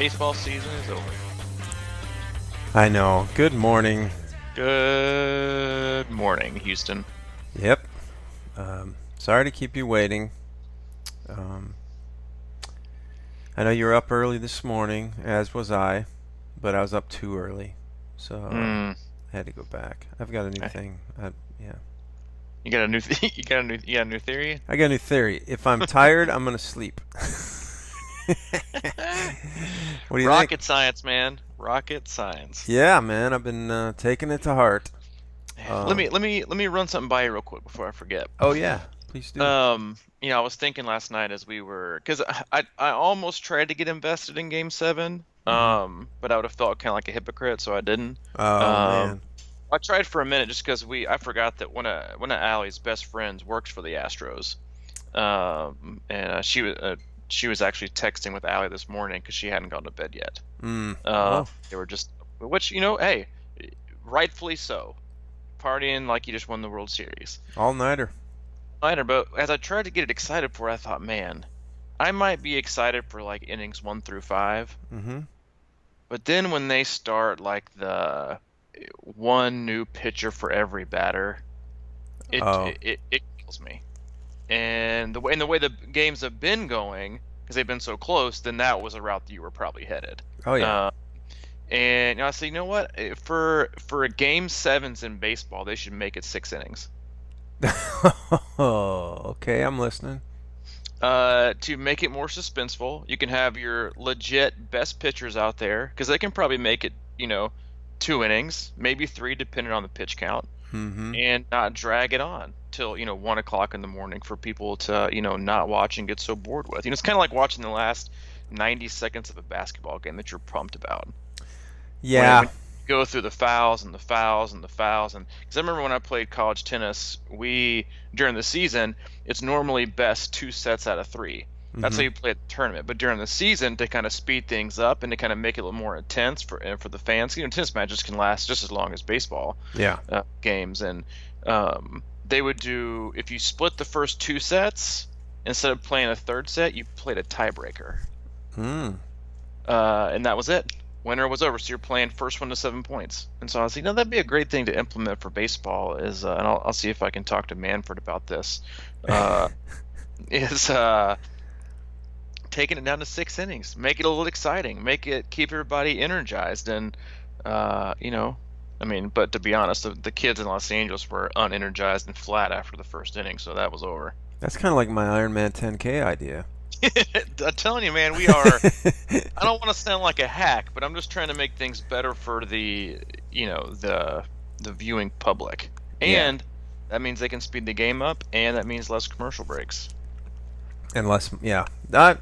baseball season is over. I know. Good morning. Good morning, Houston. Yep. Sorry to keep you waiting. Um, I know you were up early this morning, as was I, but I was up too early, so Mm, I had to go back. I've got a new I- thing. Yeah. you got a new you got a new theory? I got a new theory. If I'm tired, I'm gonna sleep. What do you think? Rocket science, man. Rocket science. Yeah, man. I've been taking it to heart. Let me run something by you real quick before I forget. Oh yeah, please do. I was thinking last night as we were, because I almost tried to get invested in Game 7, Hmm. but I would have felt kind of like a hypocrite, so I didn't. Oh Um, man. I tried for a minute just because I forgot that one of Allie's best friends works for the Astros, and she was actually texting with Allie this morning because she hadn't gone to bed yet. Oh, They were just, which hey, rightfully so, partying like you just won the World Series. all nighter. But as I tried to get it excited for it, I thought, man, I might be excited for like innings 1 through 5, Mm-hmm. but then when they start like the one new pitcher for every batter, Oh. it kills me. And the way the games have been going, because they've been so close, then that was a route that you were probably headed. Oh yeah. And I said, you know what? For a game sevens in baseball, they should make it 6 innings. Oh, okay, I'm listening. To make it more suspenseful, you can have your legit best pitchers out there because they can probably make it, 2 innings, maybe 3, depending on the pitch count, Mm-hmm. and not drag it on till 1 o'clock in the morning for people to not watch and get so bored with. It's kind of like watching the last 90 seconds of a basketball game that you're pumped about. When Yeah. you go through the fouls and the fouls and the fouls, and because I remember when I played college tennis, we during the season it's normally best 2 sets out of 3. That's how Mm-hmm. you play at the tournament. But during the season, to kind of speed things up and to kind of make it a little more intense for the fans, tennis matches can last just as long as baseball Yeah. games, and they would do, if you split the first 2 sets, instead of playing a third set, you played a tiebreaker, Mm. and that was it. Winner was over, so you're playing first one to 7 points. And so I was like, that'd be a great thing to implement for baseball. And I'll see if I can talk to Manfred about this. Is taking it down to 6 innings, make it a little exciting, keep everybody energized, and but to be honest, the kids in Los Angeles were unenergized and flat after the first inning, so that was over. That's kind of like my Ironman 10K idea. I'm telling you, man, we are. I don't want to sound like a hack, but I'm just trying to make things better for the viewing public, Yeah. and that means they can speed the game up, and that means less commercial breaks. Unless, yeah. I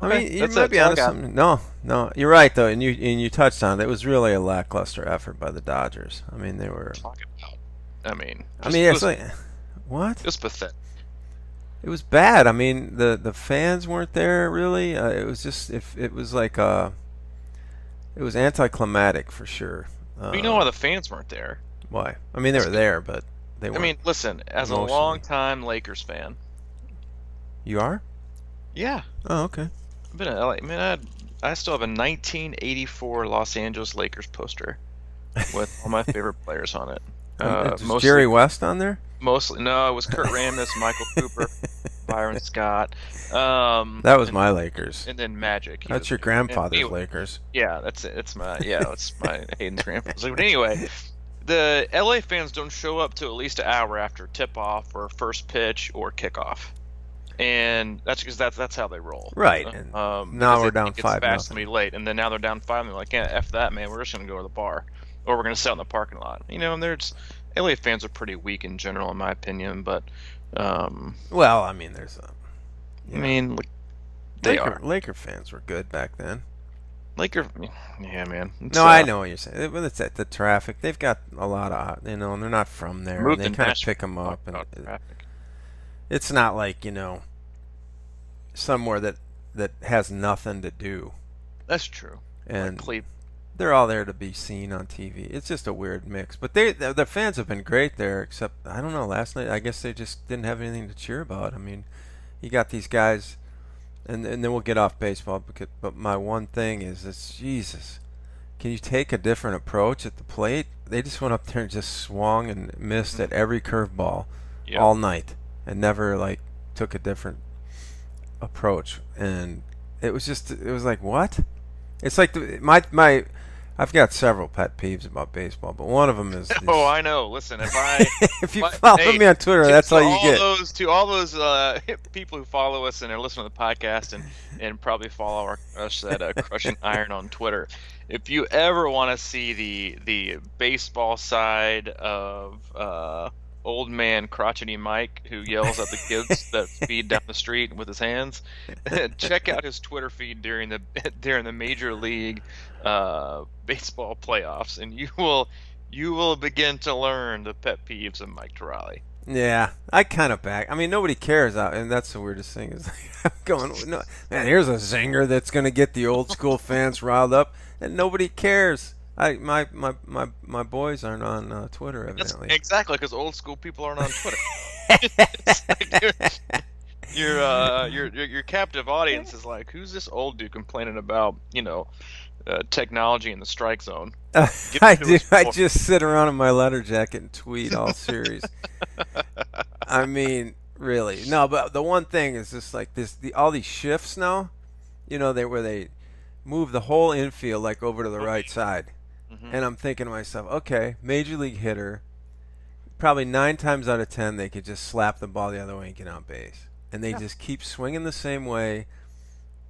Okay, mean, you that's might it. be That's all I onto got. something. No, no, you're right though, and you touched on it. It was really a lackluster effort by the Dodgers. I mean, they were. Talking about. I mean, I mean, it it's was like, what? just pathetic. It was bad. I mean, the fans weren't there really. It was just if it was like it was anticlimactic for sure. But you know why the fans weren't there? Why? I mean, they were there, but they I weren't mean, listen, as a emotionally. long-time Lakers fan, You are? yeah, Oh, okay. I've been. I still have a 1984 Los Angeles Lakers poster with all my favorite players on it. Is Jerry West on there? Mostly, no, it was Kurt Rambis, Michael Cooper, Byron Scott, That was my Lakers. and then Magic. He That's was your there. grandfather's Anyway, Lakers. yeah, that's it. It's my Hayden's grandfather's. But anyway, the LA fans don't show up till at least an hour after tip-off or first pitch or kickoff, and that's because that's how they roll. Right. And now Because we're they down think it's 5-0. vastly late, and then now they're down 5, and they're like, yeah, F that, man. We're just gonna go to the bar, or we're gonna sit in the parking lot. And there's LA fans are pretty weak in general, in my opinion, but Well, I mean, there's a. I mean, like, they are Laker fans were good back then. Laker. Yeah, man. It's, No, I know what you're saying. But it's at the traffic. They've got a lot of, and they're not from there. moved They in kind of Nashville. pick them up, and Talk about traffic. it's not like somewhere that has nothing to do, That's true. Like and Cleveland. they're all there to be seen on TV. It's just a weird mix. But the fans have been great there, except I don't know. Last night, I guess they just didn't have anything to cheer about. I mean, you got these guys and then we'll get off baseball. But my one thing is this: Jesus, can you take a different approach at the plate? They just went up there and just swung and missed at every curveball Yep. all night, and never like took a different approach. And it was like, what? It's like my I've got several pet peeves about baseball, but one of them is Oh, I know. Listen, if you follow me on Twitter, that's all you get. To all those people who follow us and are listening to the podcast and probably follow us at Crushing Iron on Twitter. If you ever want to see the baseball side of old man crotchety Mike who yells at the kids that speed down the street with his hands, check out his Twitter feed during the Major League baseball playoffs, and you will begin to learn the pet peeves of Mike Torelli. Yeah, I kind of back. I mean, nobody cares, and that's the weirdest thing is I'm going, no, man, here's a zinger that's going to get the old school fans riled up, and nobody cares. My boys aren't on Twitter, evidently. Exactly, because old school people aren't on Twitter. It's like your captive audience is like, who's this old dude complaining about, technology in the strike zone? I just sit around in my letter jacket and tweet all series. I mean, really. No, but the one thing is just like all these shifts now, where they move the whole infield like over to the right side. Mm-hmm. And I'm thinking to myself, okay, major league hitter, probably 9 times out of 10 they could just slap the ball the other way and get on base. And they just keep swinging the same way,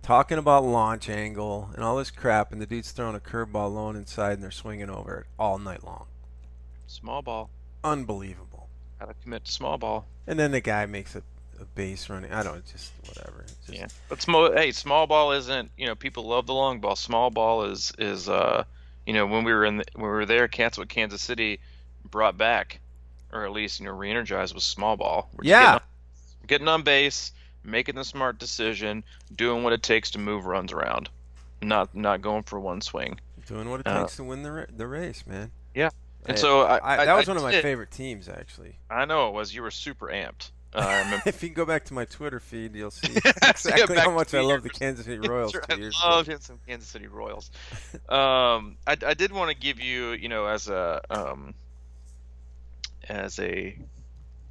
talking about launch angle and all this crap, and the dude's throwing a curveball low and inside, and they're swinging over it all night long. Small ball. Unbelievable. Gotta commit to small ball. And then the guy makes a base running. I don't, just whatever. Yeah, but small ball isn't. People love the long ball. Small ball is when we were there, what Kansas City brought back, or at least re-energized, was small ball. Yeah. Getting on base, making the smart decision, doing what it takes to move runs around, not going for one swing. Doing what it takes to win the race, man. Yeah. And that was one of my favorite teams, actually. I know it was. You were super amped. If you can go back to my Twitter feed, you'll see exactly how much I love the Kansas City Royals. I loved some Kansas City Royals. I did want to give you, as a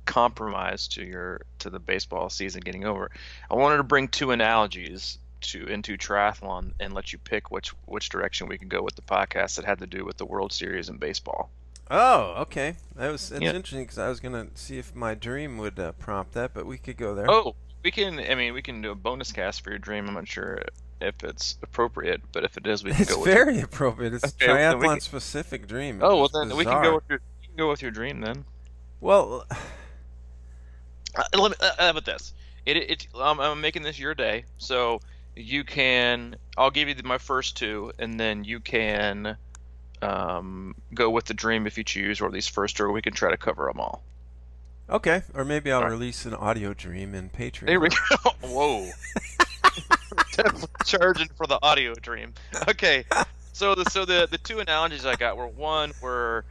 compromise to the baseball season getting over, I wanted to bring 2 analogies into triathlon and let you pick which direction we could go with the podcast that had to do with the World Series in baseball. Oh, okay. It's interesting because I was gonna see if my dream would prompt that, but we could go there. Oh, we can do a bonus cast for your dream. I'm not sure if it's appropriate, but if it is, we can go with it. It's very appropriate. It's a triathlon specific dream. Oh, well then we can go with your dream then. Well, how about this? I'm making this your day, so you can. I'll give you my first 2, and then you can go with the dream if you choose, or at least first, or we can try to cover them all. Okay, or maybe I'll release an audio dream in Patreon. There we go. Whoa. Definitely charging for the audio dream. Okay, so the 2 analogies I got were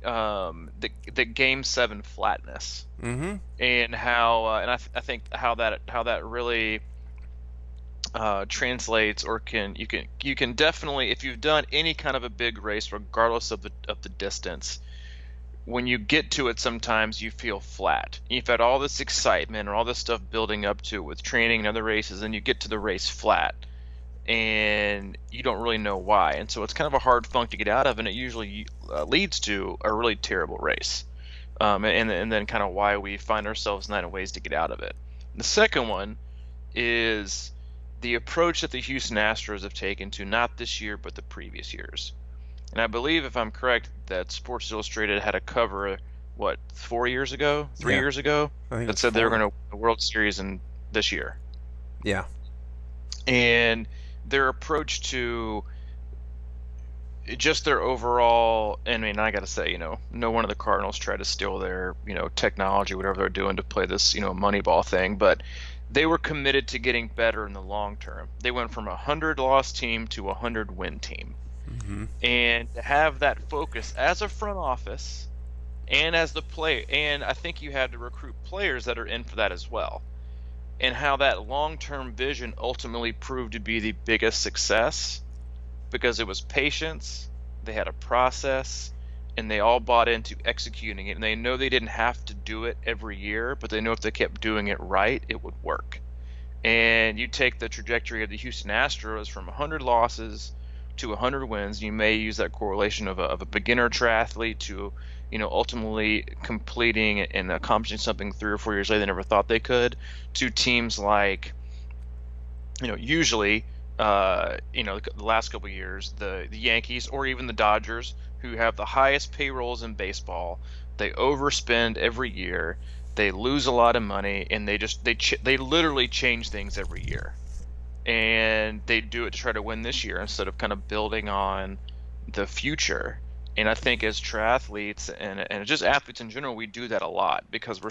the Game 7 flatness, and how and I think how that really translates, or you can definitely, if you've done any kind of a big race, regardless of the distance, when you get to it, sometimes you feel flat. You've had all this excitement and all this stuff building up to it with training and other races, and you get to the race flat, and you don't really know why. And so it's kind of a hard funk to get out of, and it usually leads to a really terrible race. And then kind of why we find ourselves in ways to get out of it. The second one is the approach that the Houston Astros have taken to not this year but the previous years. And I believe, if I'm correct, that Sports Illustrated had a cover, 3 years ago, that said they were going to win the World Series in this year. Yeah. And their approach to just their overall, I mean, I got to say, no one of the Cardinals tried to steal their, technology, whatever they're doing to play this, Moneyball thing, but they were committed to getting better in the long term. They went from a 100-loss team to a 100-win team. Mm-hmm. And to have that focus as a front office and as the player, and I think you had to recruit players that are in for that as well. and how that long-term vision ultimately proved to be the biggest success because it was patience, they had a process, and they all bought into executing it. And they know they didn't have to do it every year, but they know if they kept doing it right, it would work. And you take the trajectory of the Houston Astros from 100 losses to 100 wins. You may use that correlation of a beginner triathlete to, ultimately completing and accomplishing something 3 or 4 years later they never thought they could, to teams like, usually, the last couple of years, the Yankees or even the Dodgers, who have the highest payrolls in baseball. They overspend every year. They lose a lot of money, and they literally change things every year. And they do it to try to win this year instead of kind of building on the future. And I think as triathletes and just athletes in general, we do that a lot because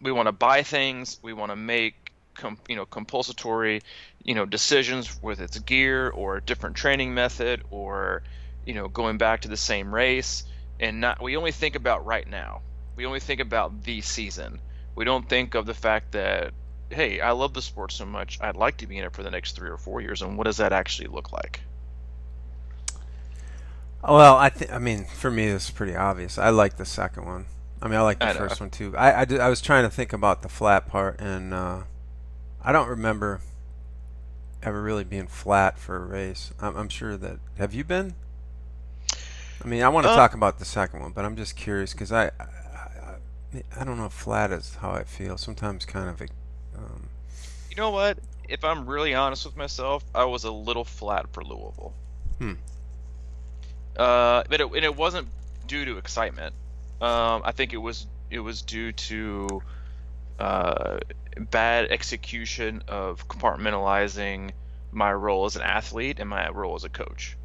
we want to buy things, we want to make compulsory decisions with its gear or a different training method or going back to the same race, and we only think about right now. We only think about the season. We don't think of the fact that, hey, I love the sport so much, I'd like to be in it for the next 3 or 4 years, and what does that actually look like? Well, I mean, for me, this is pretty obvious. I like the second one. I mean, I like the first one too. I was trying to think about the flat part, and I don't remember ever really being flat for a race. I'm sure that. Have you been? I mean, I want to talk about the second one, but I'm just curious because I don't know if flat is how I feel. Sometimes kind of. You know what? If I'm really honest with myself, I was a little flat for Louisville. But it wasn't due to excitement. I think it was due to bad execution of compartmentalizing my role as an athlete and my role as a coach.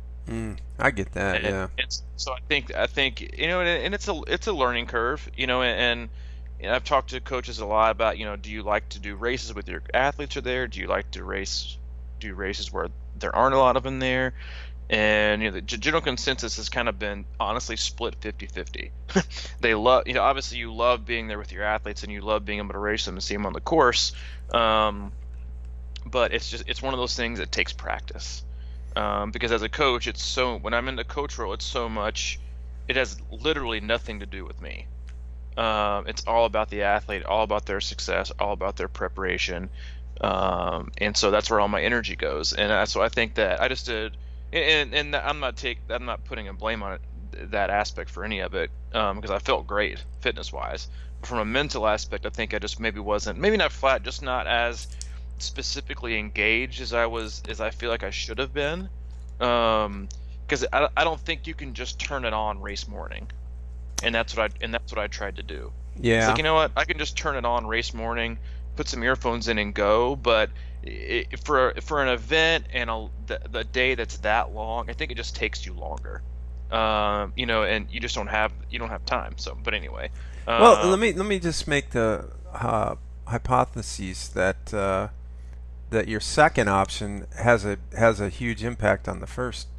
I get that. And so I think and it's a learning curve, and I've talked to coaches a lot about, do you like to do races with your athletes are there? Do you like to do races where there aren't a lot of them there? And the general consensus has kind of been honestly split 50-50. They love, obviously you love being there with your athletes and you love being able to race them and see them on the course. But it's one of those things that takes practice. Because as a coach, when I'm in the coach role, it has literally nothing to do with me. It's all about the athlete, all about their success, all about their preparation. And so that's where all my energy goes. And so I think that I just did. And I'm not putting a blame on that aspect for any of it, because I felt great fitness wise. But from a mental aspect, I think I just maybe not flat, just not as specifically engaged as I feel like I should have been. Because I don't think you can just turn it on race morning, and that's what I tried to do. Yeah. It's like, you know what, I can just turn it on race morning, put some earphones in and go, but for an event and the day that's that long, I think it just takes you longer, and you just don't have time. So, but anyway. Well, let me just make the hypothesis that your second option has a huge impact on the first.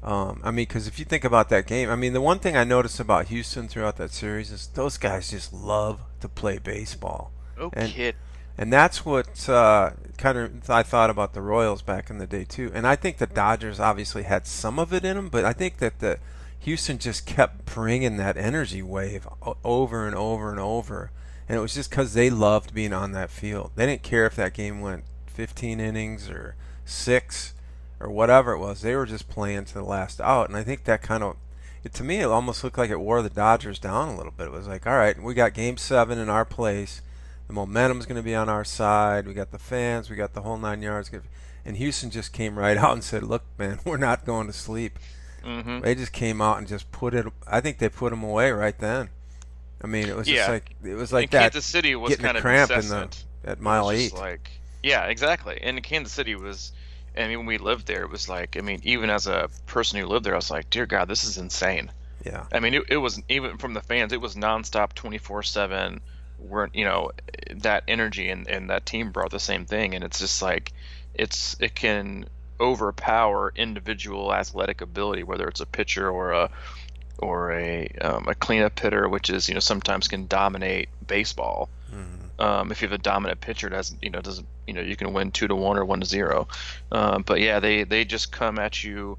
I mean, because if you think about that game, I mean, the one thing I noticed about Houston throughout that series is those guys just love to play baseball. Kid. And that's what kind of I thought about the Royals back in the day too. And I think the Dodgers obviously had some of it in them, but I think that the Houston just kept bringing that energy wave over and over and over. And it was just because they loved being on that field. They didn't care if that game went 15 innings or 6 or whatever it was. They were just playing to the last out. And I think that to me, it almost looked like it wore the Dodgers down a little bit. It was like, all right, we got Game 7 in our place. The momentum's going to be on our side. We got the fans. We got the whole 9 yards. And Houston just came right out and said, look, man, we're not going to sleep. Mm-hmm. They just came out and just put it. I think they put them away right then. I mean, it was just like and that. Kansas City was getting kind a of cramp incessant. At mile 8. Yeah, exactly. And Kansas City was, I mean, when we lived there, it was like, I mean, even as a person who lived there, I was like, dear God, this is insane. Yeah. I mean, it was, even from the fans, it was nonstop 24/7. Weren't, that energy and that team brought the same thing. And it's just like, it can overpower individual athletic ability, whether it's a pitcher or a cleanup hitter, which is, sometimes can dominate baseball. If you have a dominant pitcher, doesn't you can win 2-1 or 1-0. But yeah, they just come at you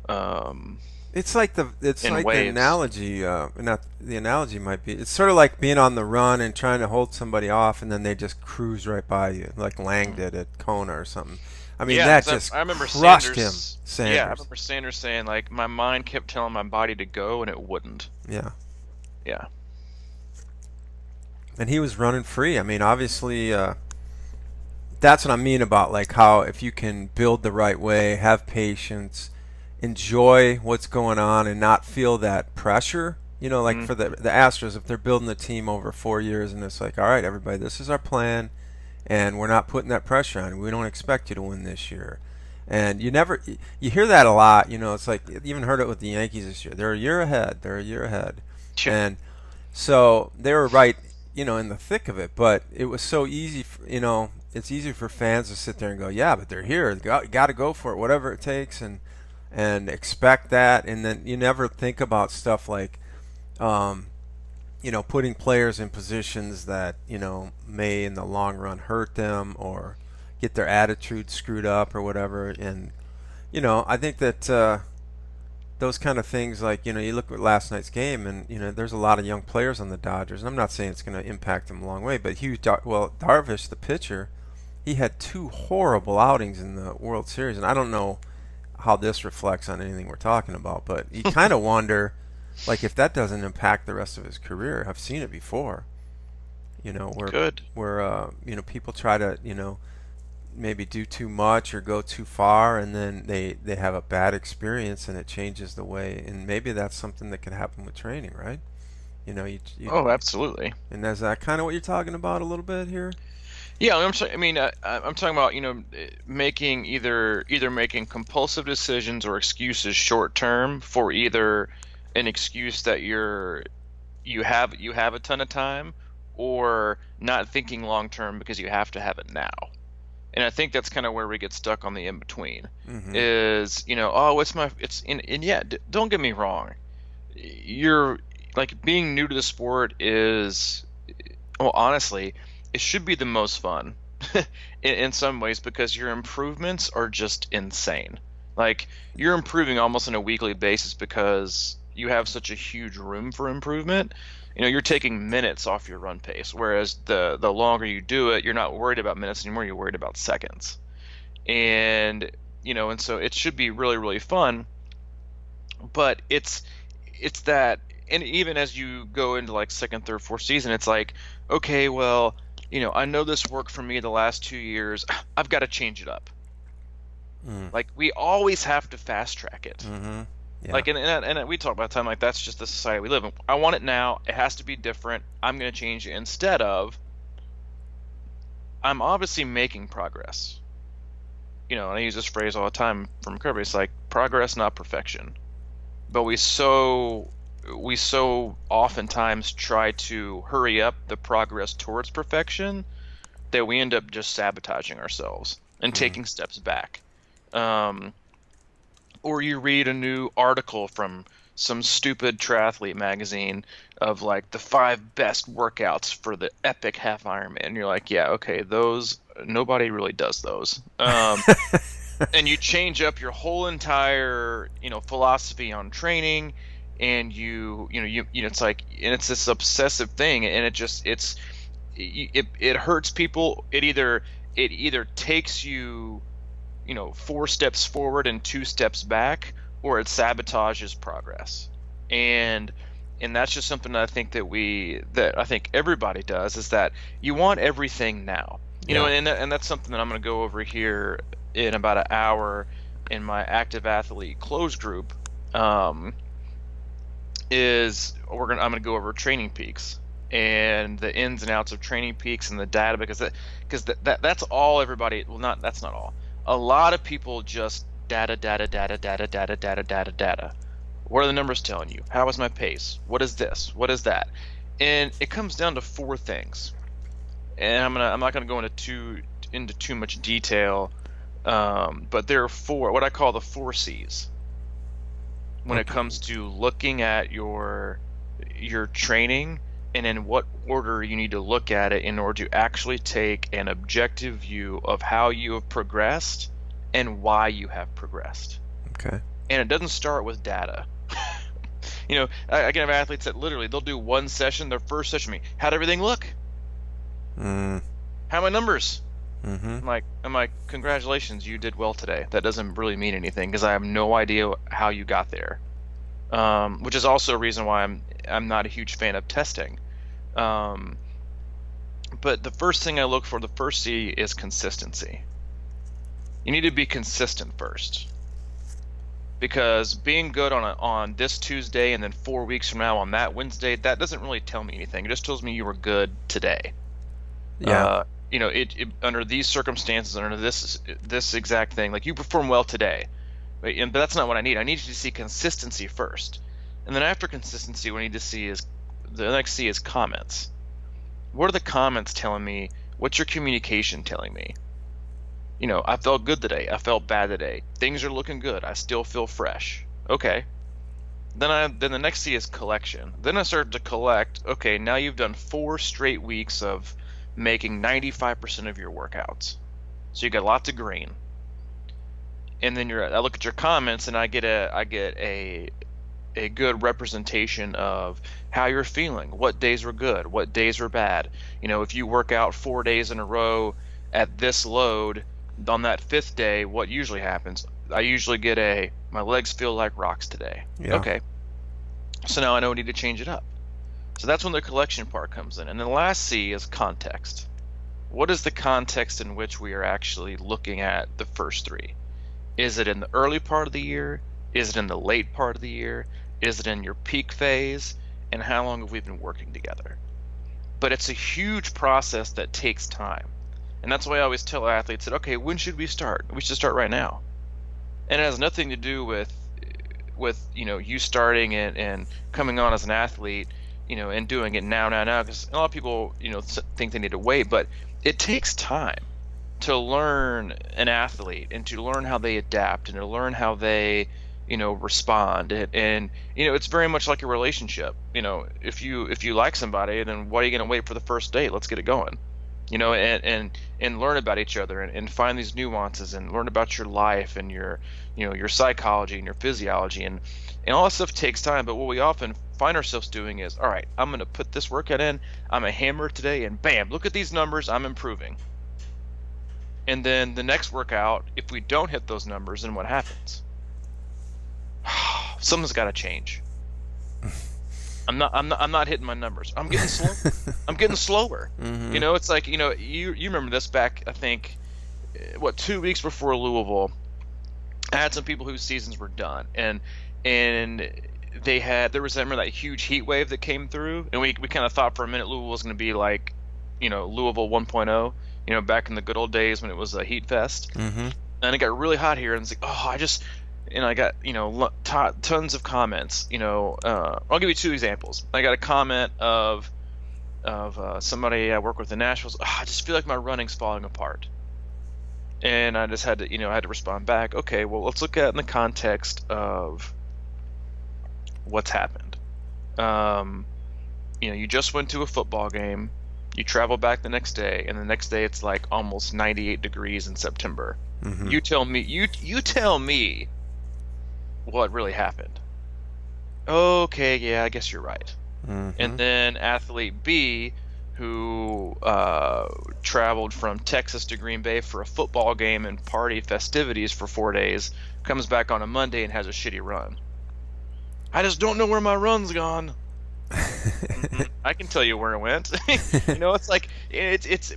It's in like the waves. analogy. Not the analogy might be. It's sort of like being on the run and trying to hold somebody off, and then they just cruise right by you, like Lang Mm. did at Kona or something. I mean, Yeah, that because just I remember crushed him, Sanders. Yeah, I Sanders. remember Sanders saying like my mind kept telling my body to go and it wouldn't. Yeah, Yeah. and he was running free. I mean, obviously, that's what I mean about like how if you can build the right way, have patience, enjoy what's going on, and not feel that pressure. You know, like Mm. for the Astros, if they're building the team over 4 years, and it's like, all right, everybody, this is our plan, and we're not putting that pressure on you. We don't expect you to win this year. And you hear that a lot. You know, it's like you even heard it with the Yankees this year. They're a year ahead. They're a year ahead, Yeah. and so they were right, in the thick of it. But it was so easy, it's easy for fans to sit there and go, yeah, but they're here. Got to go for it, whatever it takes, and expect that. And then you never think about stuff like, um, putting players in positions that may in the long run hurt them or get their attitude screwed up or whatever. And I think that those kind of things, like you look at last night's game, and there's a lot of young players on the Dodgers. And I'm not saying it's going to impact them a long way, but Darvish, the pitcher, he had two horrible outings in the World Series, and I don't know how this reflects on anything we're talking about, but you kind of wonder, like, if that doesn't impact the rest of his career. I've seen it before, where Good. people try to maybe do too much or go too far, and then they have a bad experience, and it changes the way. And maybe that's something that can happen with training, right? Oh, absolutely. And is that kind of what you're talking about a little bit here? Yeah, I'm talking about making making compulsive decisions or excuses short term for either an excuse that you have a ton of time, or not thinking long term because you have to have it now. And I think that's kind of where we get stuck on the in between. Mm-hmm. Is oh, it's and yeah, don't get me wrong. You're like, being new to the sport is, well, honestly, it should be the most fun in some ways, because your improvements are just insane. Like, you're improving almost on a weekly basis because you have such a huge room for improvement. You're taking minutes off your run pace, whereas the longer you do it, you're not worried about minutes anymore. You're worried about seconds. And so it should be really, really fun. But it's that, and even as you go into like second, third, fourth season, it's like, okay, well, I know this worked for me the last 2 years. I've got to change it up. Mm. Like, we always have to fast track it. Mm-hmm. Yeah. Like, and we talk about time, like, that's just the society we live in. I want it now. It has to be different. I'm going to change it, instead of, I'm obviously making progress. And I use this phrase all the time from Kirby. It's like, progress, not perfection. But we so oftentimes try to hurry up the progress towards perfection that we end up just sabotaging ourselves and taking steps back. Or you read a new article from some stupid triathlete magazine of like the 5 best workouts for the epic half Ironman. And you're like, yeah, okay, those, nobody really does those. And you change up your whole entire, philosophy on training, and it's like, and it's this obsessive thing, and it hurts people. It either takes you, 4 steps forward and 2 steps back, or it sabotages progress. And that's just something that I think everybody does, is that you want everything now. Yeah. And that's something that I'm going to go over here in about an hour in my active athlete closed group. I'm going to go over Training Peaks and the ins and outs of Training Peaks and the data, because that's all everybody. Well, that's not all. A lot of people just data. What are the numbers telling you? How is my pace? What is this? What is that? And it comes down to 4 things. And I'm not gonna go into too much detail, but there are 4, what I call the 4 C's, when it comes to looking at your training and in what order you need to look at it in order to actually take an objective view of how you have progressed and why you have progressed. Okay. And it doesn't start with data. I can have athletes that literally they'll do one session, their first session, how'd everything look? Mm. How are my numbers? Mm-hmm. I'm like, congratulations, you did well today. That doesn't really mean anything because I have no idea how you got there. Which is also a reason why I'm not a huge fan of testing. But the first thing I look for, the first C, is consistency. You need to be consistent first, because being good on this Tuesday and then 4 weeks from now on that Wednesday, that doesn't really tell me anything. It just tells me you were good today. Yeah. It under these circumstances, under this exact thing, like you perform well today. But that's not what I need. I need you to see consistency first. And then after consistency, what I need to see is, the next C is comments. What are the comments telling me? What's your communication telling me? I felt good today. I felt bad today. Things are looking good. I still feel fresh. Okay. Then the next C is collection. Then I start to collect, okay, now you've done 4 straight weeks of making 95% of your workouts. So you got lots of green. And then I look at your comments and I get a good representation of how you're feeling. What days were good, what days were bad. If you work out 4 days in a row at this load, on that 5th day, what usually happens? I usually get my legs feel like rocks today. Yeah. Okay. So now I know I need to change it up. So that's when the collection part comes in. And the last C is context. What is the context in which we are actually looking at the first 3? Is it in the early part of the year? Is it in the late part of the year? Is it in your peak phase? And how long have we been working together? But it's a huge process that takes time. And that's why I always tell athletes that, okay, when should we start? We should start right now. And it has nothing to do with you starting and coming on as an athlete, and doing it now, because a lot of people, think they need to wait, but it takes time to learn an athlete and to learn how they adapt and to learn how they, respond. And it's very much like a relationship. If you like somebody, then why are you going to wait for the first date? Let's get it going. And learn about each other and find these nuances and learn about your life and your psychology and your physiology and all that stuff takes time. But what we often find ourselves doing is, all right, I'm going to put this workout in, I'm a hammer today, and bam, look at these numbers, I'm improving. And then the next workout, if we don't hit those numbers, then what happens? Something's got to change. I'm not hitting my numbers. I'm getting slow. I'm getting slower. Mm-hmm. It's like, you remember this back, I think, 2 weeks before Louisville, I had some people whose seasons were done, and there was, I remember that huge heat wave that came through, and we kind of thought for a minute Louisville was going to be like, Louisville 1.0, back in the good old days when it was a heat fest. Mm-hmm. And it got really hot here, and it's like, I got, tons of comments. I'll give you 2 examples. I got a comment of somebody I work with in Nashville. I just feel like my running's falling apart. And I just had to respond back. Okay, well, let's look at it in the context of what's happened. You just went to a football game. You travel back the next day, and the next day it's like almost 98 degrees in September. Mm-hmm. You tell me what really happened. Okay, yeah, I guess you're right. Mm-hmm. And then athlete B, who traveled from Texas to Green Bay for a football game and party festivities for 4 days, comes back on a Monday and has a shitty run. I just don't know where my run's gone. Mm-hmm. I can tell you where it went. It's like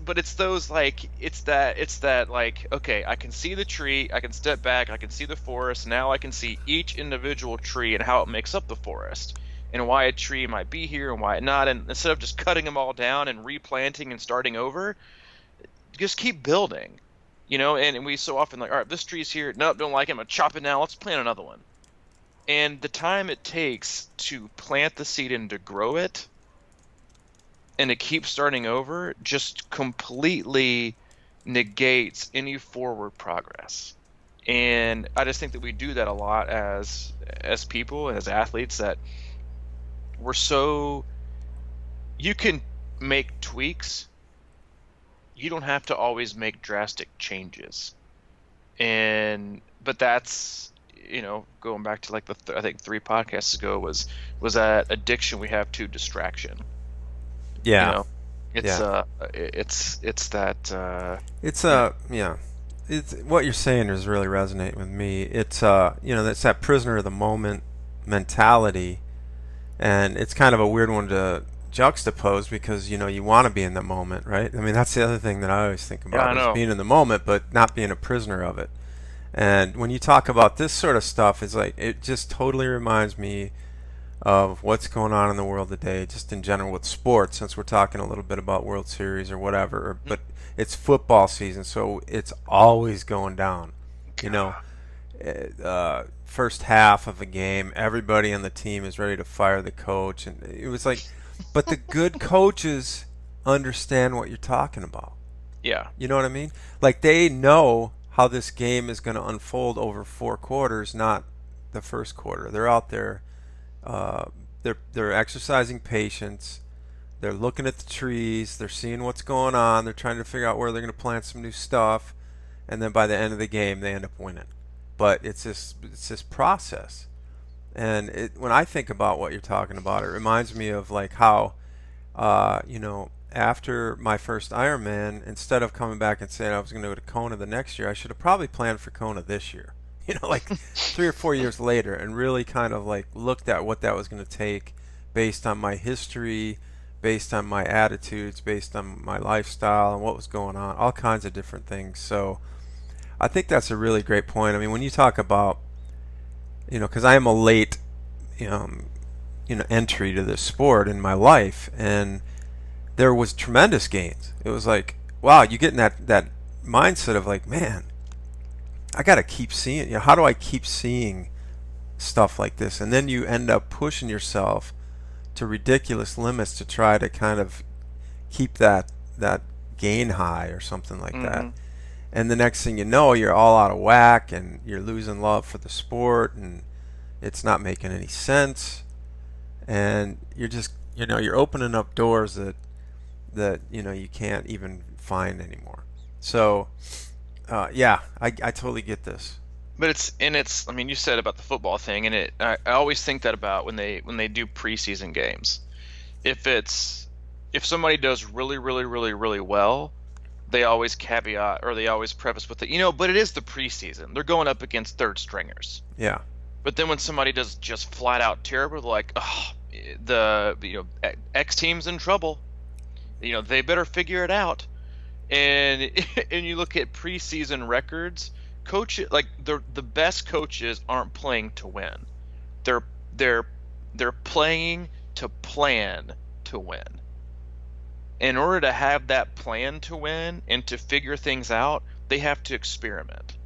but it's those like it's that like, okay, I can see the tree, I can step back, I can see the forest. Now I can see each individual tree and how it makes up the forest, and why a tree might be here and why it not. And instead of just cutting them all down and replanting and starting over, just keep building. And we so often like, all right, this tree's here, nope, don't like it, I'm gonna chop it down, let's plant another one. And the time it takes to plant the seed and to grow it and to keep starting over just completely negates any forward progress. And I just think that we do that a lot as people, as athletes, that we're so you can make tweaks. You don't have to always make drastic changes. But that's, going back to like I think 3 podcasts ago was that addiction we have to distraction. Yeah. You know, it's Yeah. it's that It's you know, yeah. It's what you're saying is really resonating with me. It's that's that prisoner of the moment mentality, and it's kind of a weird one to juxtapose because you want to be in the moment, right? I mean, that's the other thing that I always think yeah, about I is know. being in the moment, but not being a prisoner of it. And when you talk about this sort of stuff, it's like it just totally reminds me of what's going on in the world today, just in general with sports, since we're talking a little bit about World Series or whatever. Mm, But it's football season, so it's always going down. You know, God, first half of a game, everybody on the team is ready to fire the coach, and it was like, but the good coaches understand what you're talking about. yeah, You know what I mean? Like they know how this game is going to unfold over 4 quarters, not the first quarter. They're out there. Uh, they're exercising patience. They're looking at the trees. They're seeing what's going on. They're trying to figure out where they're going to plant some new stuff, and then by the end of the game, they end up winning. But it's this process. And when I think about what you're talking about, it reminds me of like how after my first Ironman, instead of coming back and saying I was going to go to Kona the next year, I should have probably planned for Kona this year. Like 3 or 4 years later, and really kind of like looked at what that was going to take based on my history, based on my attitudes, based on my lifestyle, and what was going on, all kinds of different things. So I think that's a really great point. I mean, when you talk about, because I am a late, um, entry to this sport in my life, and there was tremendous gains. It was like, wow, you get in that mindset of like, man, I got to keep seeing, how do I keep seeing stuff like this? And then you end up pushing yourself to ridiculous limits to try to kind of keep that gain high or something like that. hmm And the next thing you know, you're all out of whack and you're losing love for the sport and it's not making any sense. And you're just, you're opening up doors that you can't even find anymore. So yeah, I totally get this. But it's. I mean, you said about the football thing, and I always think that about when they do preseason games. If somebody does really, really, really, really well, they always caveat or they always preface with but it is the preseason. They're going up against third stringers. Yeah. But then when somebody does just flat out terrible, they're like, oh, X team's in trouble. They better figure it out. And and you look at preseason records, like the best coaches aren't playing to win. They're they're they're playing to plan to win. In order to have that plan to win and to figure things out, they have to experiment.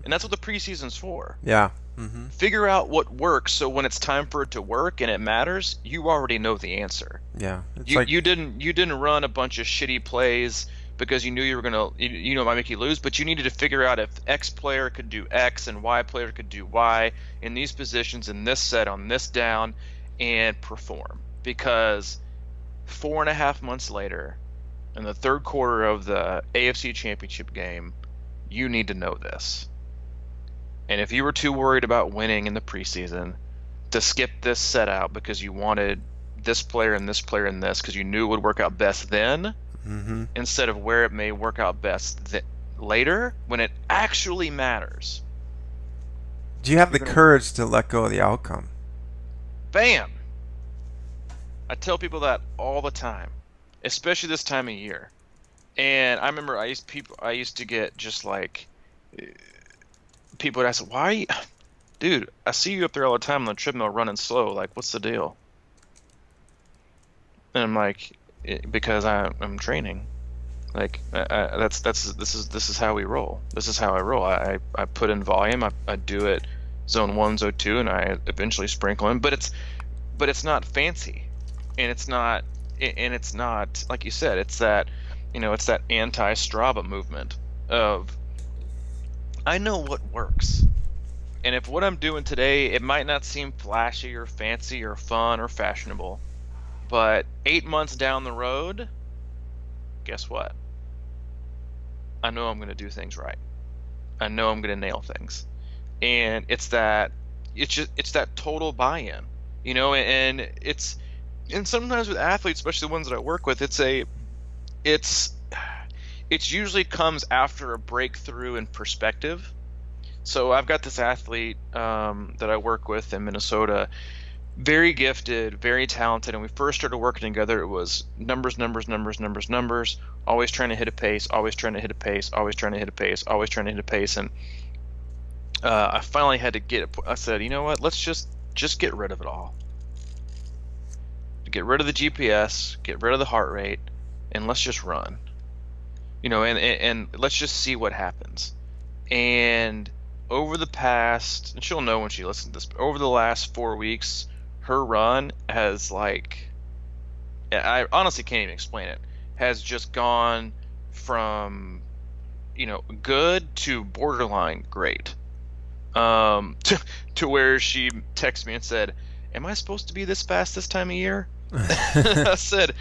And that's what the preseason's for. Yeah. Mhm. Figure out what works so when it's time for it to work and it matters, you already know the answer. Yeah. It's You like you didn't run a bunch of shitty plays because you knew you were gonna it might make you lose, but you needed to figure out if X player could do X and Y player could do Y in these positions in this set on this down and perform. Because 4.5 months later, in the third quarter of the AFC Championship game, you need to know this. And if you were too worried about winning in the preseason, to skip this set out because you wanted this player and this player and this because you knew it would work out best then, mhm. instead of where it may work out best later when it actually matters. Do you have You're the gonna courage to let go of the outcome? bam. I tell people that all the time, especially this time of year. And I remember I used to get just like people would ask, "Why, are you, dude? I see you up there all the time on the treadmill running slow. Like, what's the deal?" And I'm like, "Because I'm training. Like, this is how we roll. This is how I roll. I put in volume. I do it zone 1, zone 2, and I eventually sprinkle in. But it's not fancy, and it's not like you said. It's that it's that anti-Strava movement of I know what works. And if what I'm doing today, it might not seem flashy or fancy or fun or fashionable, But 8 months down the road, guess what? I know I'm going to do things right. I know I'm going to nail things. And it's that total buy-in, and sometimes with athletes, especially the ones that I work with, it's usually comes after a breakthrough in perspective. So I've got this athlete that I work with in Minnesota, very gifted, very talented, and we first started working together. It was numbers, always trying to hit a pace, always trying to hit a pace, always trying to hit a pace, always trying to hit a pace, and I finally had to get it. I said, you know what? Let's just get rid of it all. Get rid of the GPS, get rid of the heart rate, and let's just run. And let's just see what happens. And over the past, and she'll know when she listens to this, but over the last 4 weeks, her run has I honestly can't even explain it, has just gone from, good to borderline great. To where she texted me and said, "Am I supposed to be this fast this time of year?" I said,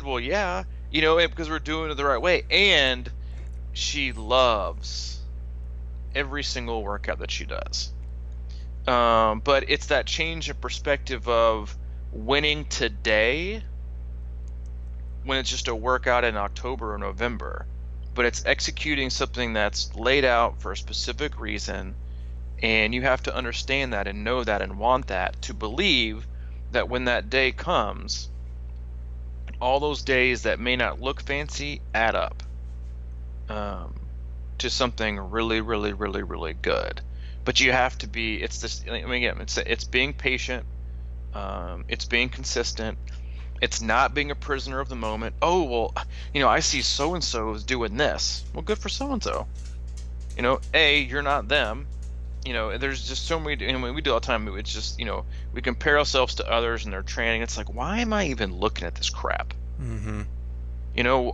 well, yeah, because we're doing it the right way. And she loves every single workout that she does. But it's that change of perspective of winning today when it's just a workout in October or November, but it's executing something that's laid out for a specific reason. And you have to understand that and know that and want that to believe that when that day comes, all those days that may not look fancy add up to something really, really, really, really good. But you have to be, it's being patient, it's being consistent, it's not being a prisoner of the moment. Oh, well, I see so-and-so is doing this. Well, good for so-and-so. You're not them. There's just so many, we do all the time. It's just, we compare ourselves to others and their training. It's like, why am I even looking at this crap? Mm-hmm.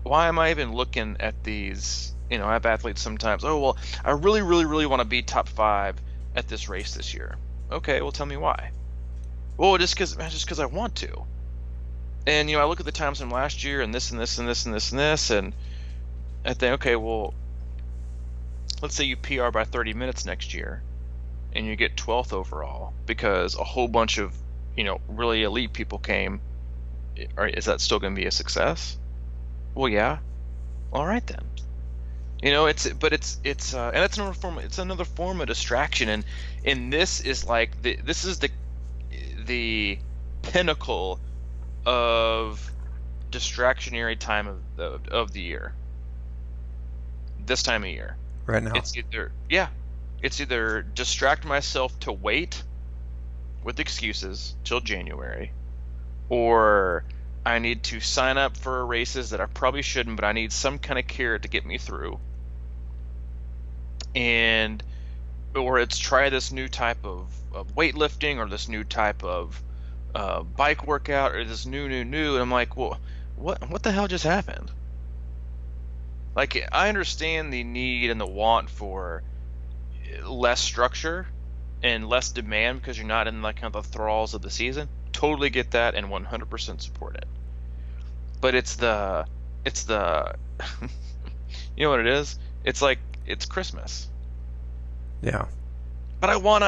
Why am I even looking at these? I have athletes sometimes. Oh, well, I really, really, really want to be top 5 at this race this year. Okay, well, tell me why. Well, just because I want to. And, I look at the times from last year and this and this and this and this and this, and I think, okay, well, let's say you PR by 30 minutes next year, and you get 12th overall because a whole bunch of, really elite people came. Is that still going to be a success? Well, yeah. All right then. And it's another form of distraction, and this is like this is the pinnacle of distractionary time of the year. This time of year. Right now. It's either distract myself to wait with excuses till January, or I need to sign up for races that I probably shouldn't, but I need some kind of carrot to get me through. Or it's try this new type of weightlifting, or this new type of bike workout, or this new, and I'm like, well, what the hell just happened? Like, I understand the need and the want for less structure and less demand because you're not in kind of the thralls of the season. Totally get that and 100% support it. But it's the you know what it is? It's like, it's Christmas. Yeah. But I wanna.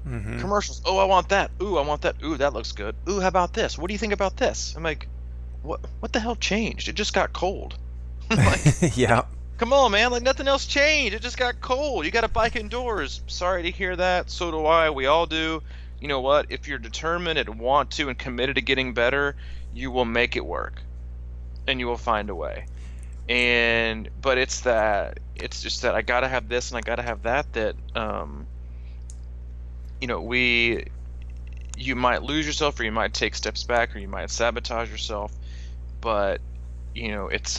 Mm-hmm. Commercials. Oh, I want that. Ooh, I want that. Ooh, that looks good. Ooh, how about this? What do you think about this? I'm like, what the hell changed? It just got cold. Yeah. Come on, man. Like, nothing else changed. It just got cold. You got a bike indoors. Sorry to hear that. So do I. We all do. You know what? If you're determined and want to and committed to getting better, you will make it work. And you will find a way. But it's just that I gotta have this and I gotta have that, you might lose yourself, or you might take steps back, or you might sabotage yourself, but it's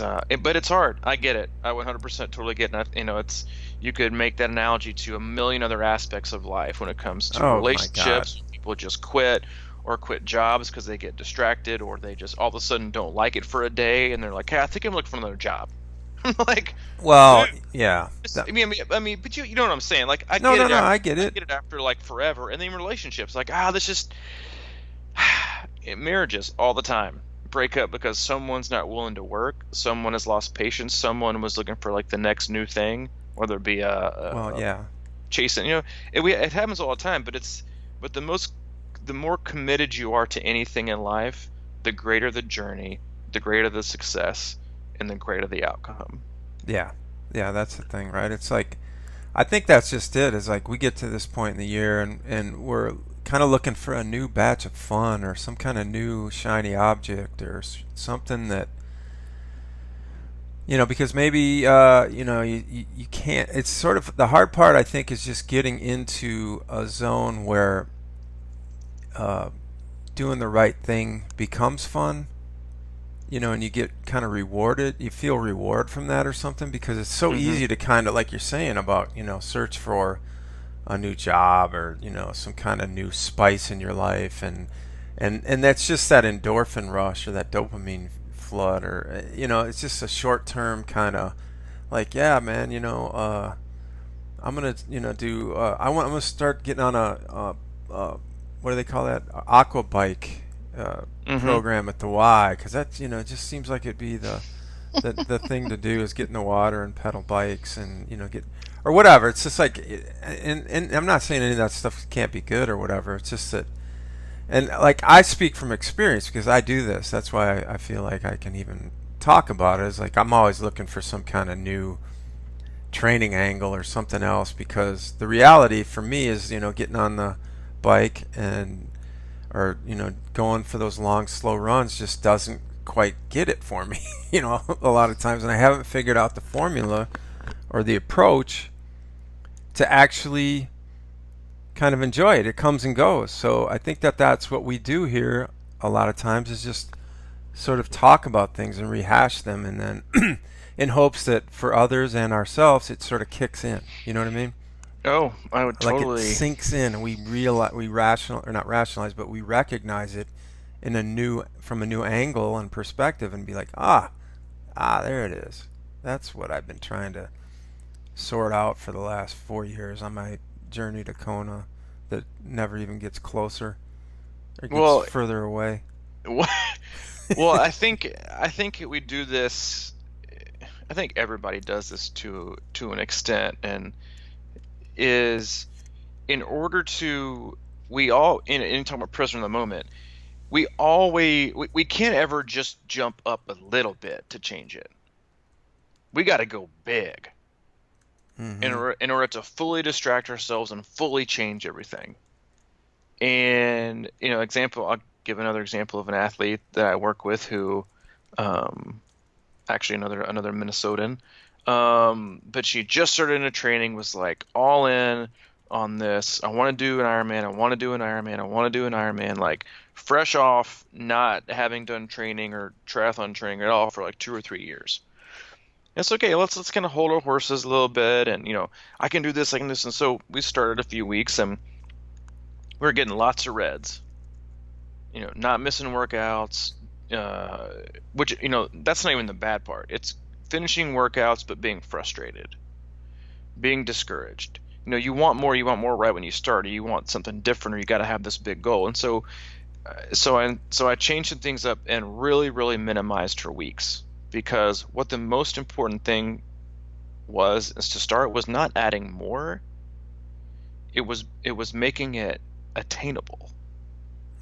hard. I get it. I 100% totally get it. You could make that analogy to a million other aspects of life when it comes to relationships. People just quit or quit jobs because they get distracted, or they just all of a sudden don't like it for a day, and they're like, "Hey, I think I'm looking for another job." I'm like, well, yeah. I mean, but you know what I'm saying? Like, I get it I get it. I get it after like forever, and then relationships, like, this just, marriages all the time break up because someone's not willing to work, someone has lost patience, someone was looking for like the next new thing, whether it be Well, yeah. chasing, it happens all the time, but the more committed you are to anything in life, the greater the journey, the greater the success, and the greater the outcome. Yeah. Yeah, that's the thing, right? It's like, I think that's just it. Is like we get to this point in the year and we're kind of looking for a new batch of fun or some kind of new shiny object or something that, because maybe, you can't. It's sort of the hard part, I think, is just getting into a zone where uh, doing the right thing becomes fun, and you get kind of rewarded. You feel reward from that or something because it's so Hmm. easy to kind of, like you're saying about, search for a new job or, some kind of new spice in your life. And that's just that endorphin rush or that dopamine flood or, it's just a short term kind of like, yeah, man, I'm gonna, do. I'm gonna start getting on what do they call that? Aqua bike Hmm. program at the Y, because that's, it just seems like it'd be the thing to do is get in the water and pedal bikes and get or whatever. It's just like, and I'm not saying any of that stuff can't be good or whatever. It's just that, and like I speak from experience because I do this. That's why I feel like I can even talk about it. Is like I'm always looking for some kind of new training angle or something else because the reality for me is getting on the bike and or going for those long slow runs just doesn't quite get it for me a lot of times, and I haven't figured out the formula or the approach to actually kind of enjoy it. It comes and goes. So I think that that's what we do here a lot of times is just sort of talk about things and rehash them, and then in hopes that for others and ourselves it sort of kicks in. You know what I mean? Oh, I would Like it totally. sinks in and we realize, we rational or not rationalize, but we recognize it in a new from a new angle and perspective and be like, there it is. That's what I've been trying to sort out for the last 4 years on my journey to Kona that never even gets closer or gets Well, further away. well, I think we do this. I think everybody does this to an extent, and is in order to we all in talking about prisoner of the moment, we can't ever just jump up a little bit to change it. We got to go big Mm-hmm. in order to fully distract ourselves and fully change everything. And I'll give another example of an athlete that I work with who, um, actually another Minnesotan, but she just started into training, was like all in on this. I want to do an Ironman. I want to do an Ironman. I want to do an Ironman. Like fresh off not having done training or triathlon training at all for like 2 or 3 years. It's okay. Let's kind of hold our horses a little bit, and I can do this, I can do this, and so we started a few weeks, and we were getting lots of reds. Not missing workouts, uh, which that's not even the bad part. It's finishing workouts but being frustrated, being discouraged. You want more right when you start, or you want something different, or you got to have this big goal. And so I changed some things up and really really minimized her weeks, because what the most important thing was is to start was not adding more. It was making it attainable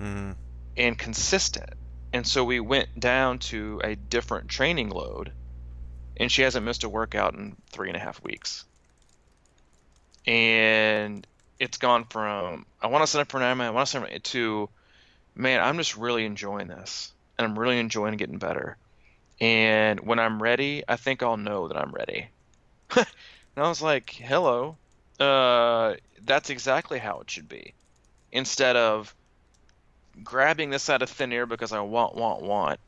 Mm-hmm. and consistent. And so we went down to a different training load, and she hasn't missed a workout in 3.5 weeks. And it's gone from I want to sign up for an Ironman, I want to sign up to, man, I'm just really enjoying this, and I'm really enjoying getting better. And when I'm ready, I think I'll know that I'm ready. And I was like, hello, that's exactly how it should be. Instead of grabbing this out of thin air because I want,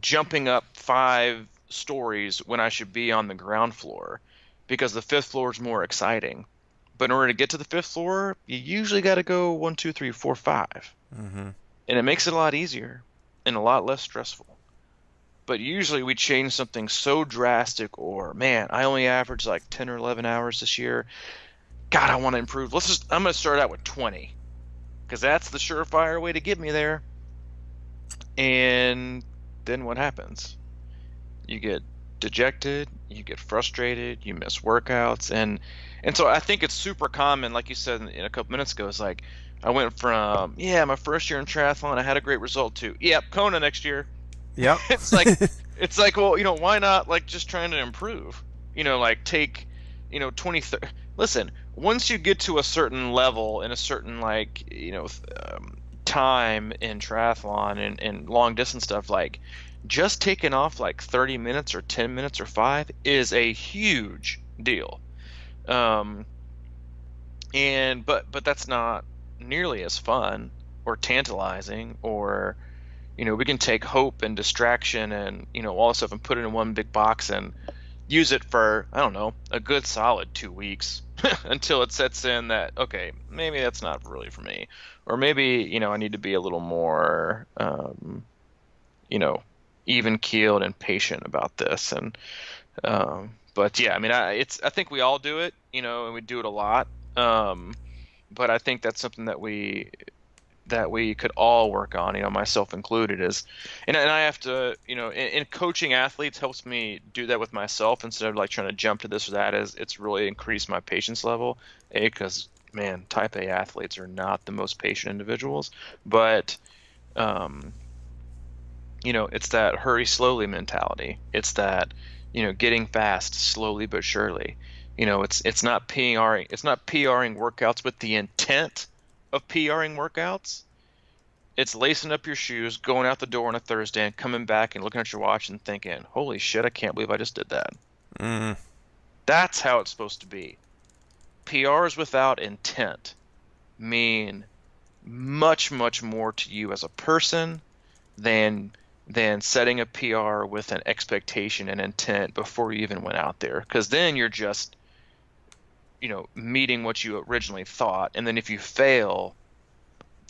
jumping up 5 stories when I should be on the ground floor because the fifth floor is more exciting. But in order to get to the fifth floor, you usually got to go one, two, three, four, five, Mm-hmm. and it makes it a lot easier and a lot less stressful. But usually we change something so drastic, or man, I only average like 10 or 11 hours this year. God, I want to improve. I'm going to start out with 20, because that's the surefire way to get me there. And then what happens? You get dejected, you get frustrated, you miss workouts, and so I think it's super common, like you said in a couple minutes ago. It's like I went from my first year in triathlon, I had a great result to Kona next year. Yep. it's like it's like, well, why not like just trying to improve? Like take 20 30, listen, once you get to a certain level and a certain like time in triathlon and long distance stuff, like just taking off like 30 minutes or 10 minutes or 5 is a huge deal. um but that's not nearly as fun or tantalizing, or we can take hope and distraction and all this stuff and put it in one big box and use it for, I don't know, a good solid 2 weeks until it sets in that, okay, maybe that's not really for me, or maybe I need to be a little more you know even keeled and patient about this. And but yeah, I mean, I think we all do it, and we do it a lot. But I think that's something that we could all work on, myself included, is, and I have to, in coaching athletes helps me do that with myself instead of like trying to jump to this or that. Is it's really increased my patience level, because man, type A athletes are not the most patient individuals, but it's that hurry slowly mentality. It's that, getting fast slowly but surely. It's not PRing workouts with the intent of PRing workouts. It's lacing up your shoes, going out the door on a Thursday, and coming back and looking at your watch and thinking, "Holy shit, I can't believe I just did that." Mm. That's how it's supposed to be. PRs without intent mean much, much more to you as a person than setting a PR with an expectation and intent before you even went out there. Because then you're just, meeting what you originally thought, and then if you fail,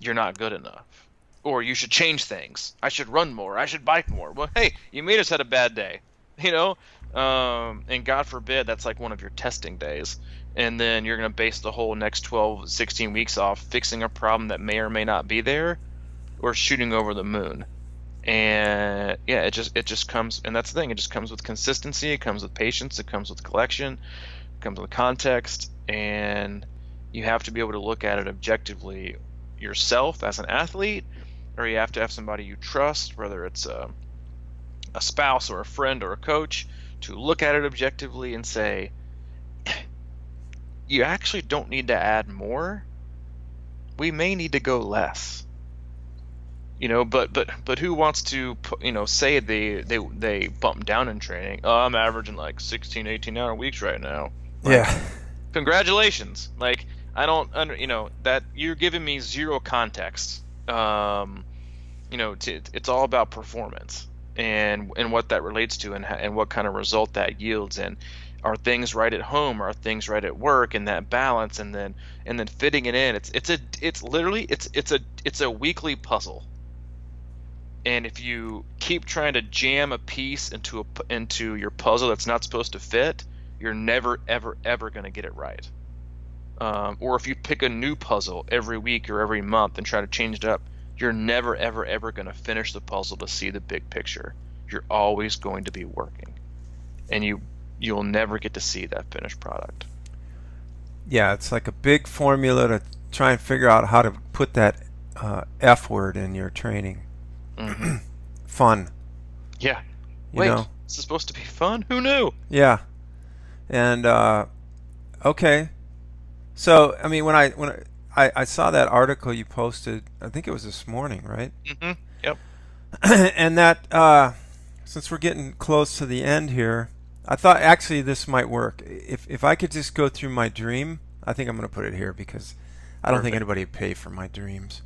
you're not good enough. Or you should change things. I should run more. I should bike more. Well, hey, you may just had a bad day, and God forbid that's like one of your testing days. And then you're going to base the whole next 12, 16 weeks off fixing a problem that may or may not be there, or shooting over the moon. And yeah, it just comes, and that's the thing. It just comes with consistency. It comes with patience. It comes with collection. It comes with context. And you have to be able to look at it objectively yourself as an athlete, or you have to have somebody you trust, whether it's a spouse or a friend or a coach, to look at it objectively and say, you actually don't need to add more. We may need to go less. But who wants to say they bump down in training? Oh, I'm averaging like 16, 18-hour weeks right now. Like, Yeah. congratulations. Like, I don't that you're giving me zero context. It's all about performance and what that relates to, and what kind of result that yields, and are things right at home, are things right at work, and that balance, and then fitting it in. It's literally a weekly puzzle. And if you keep trying to jam a piece into your puzzle that's not supposed to fit, you're never ever ever going to get it right. Or if you pick a new puzzle every week or every month and try to change it up, you're never ever ever going to finish the puzzle to see the big picture. You're always going to be working, and you'll never get to see that finished product. Yeah, it's like a big formula to try and figure out how to put that F word in your training. Mm-hmm. Fun. Yeah. You Wait, know? this is supposed to be fun? Who knew? Yeah. And okay. So, I mean, when I saw that article you posted, I think it was this morning, right? Mm-hmm. Yep. And that since we're getting close to the end here, I thought actually this might work. If I could just go through my dream, I think I'm going to put it here because I don't think anybody would pay for my dreams.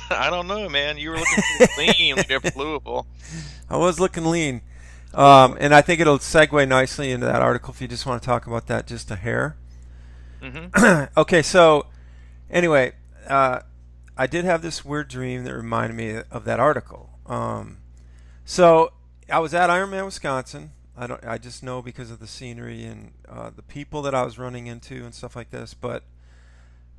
I don't know, man. You were looking pretty lean when you're Louisville. I was looking lean. And I think it'll segue nicely into that article if you just want to talk about that just a hair. Mm-hmm. Okay, so anyway, I did have this weird dream that reminded me of that article. So I was at Ironman, Wisconsin. I just know because of the scenery and the people that I was running into and stuff like this. But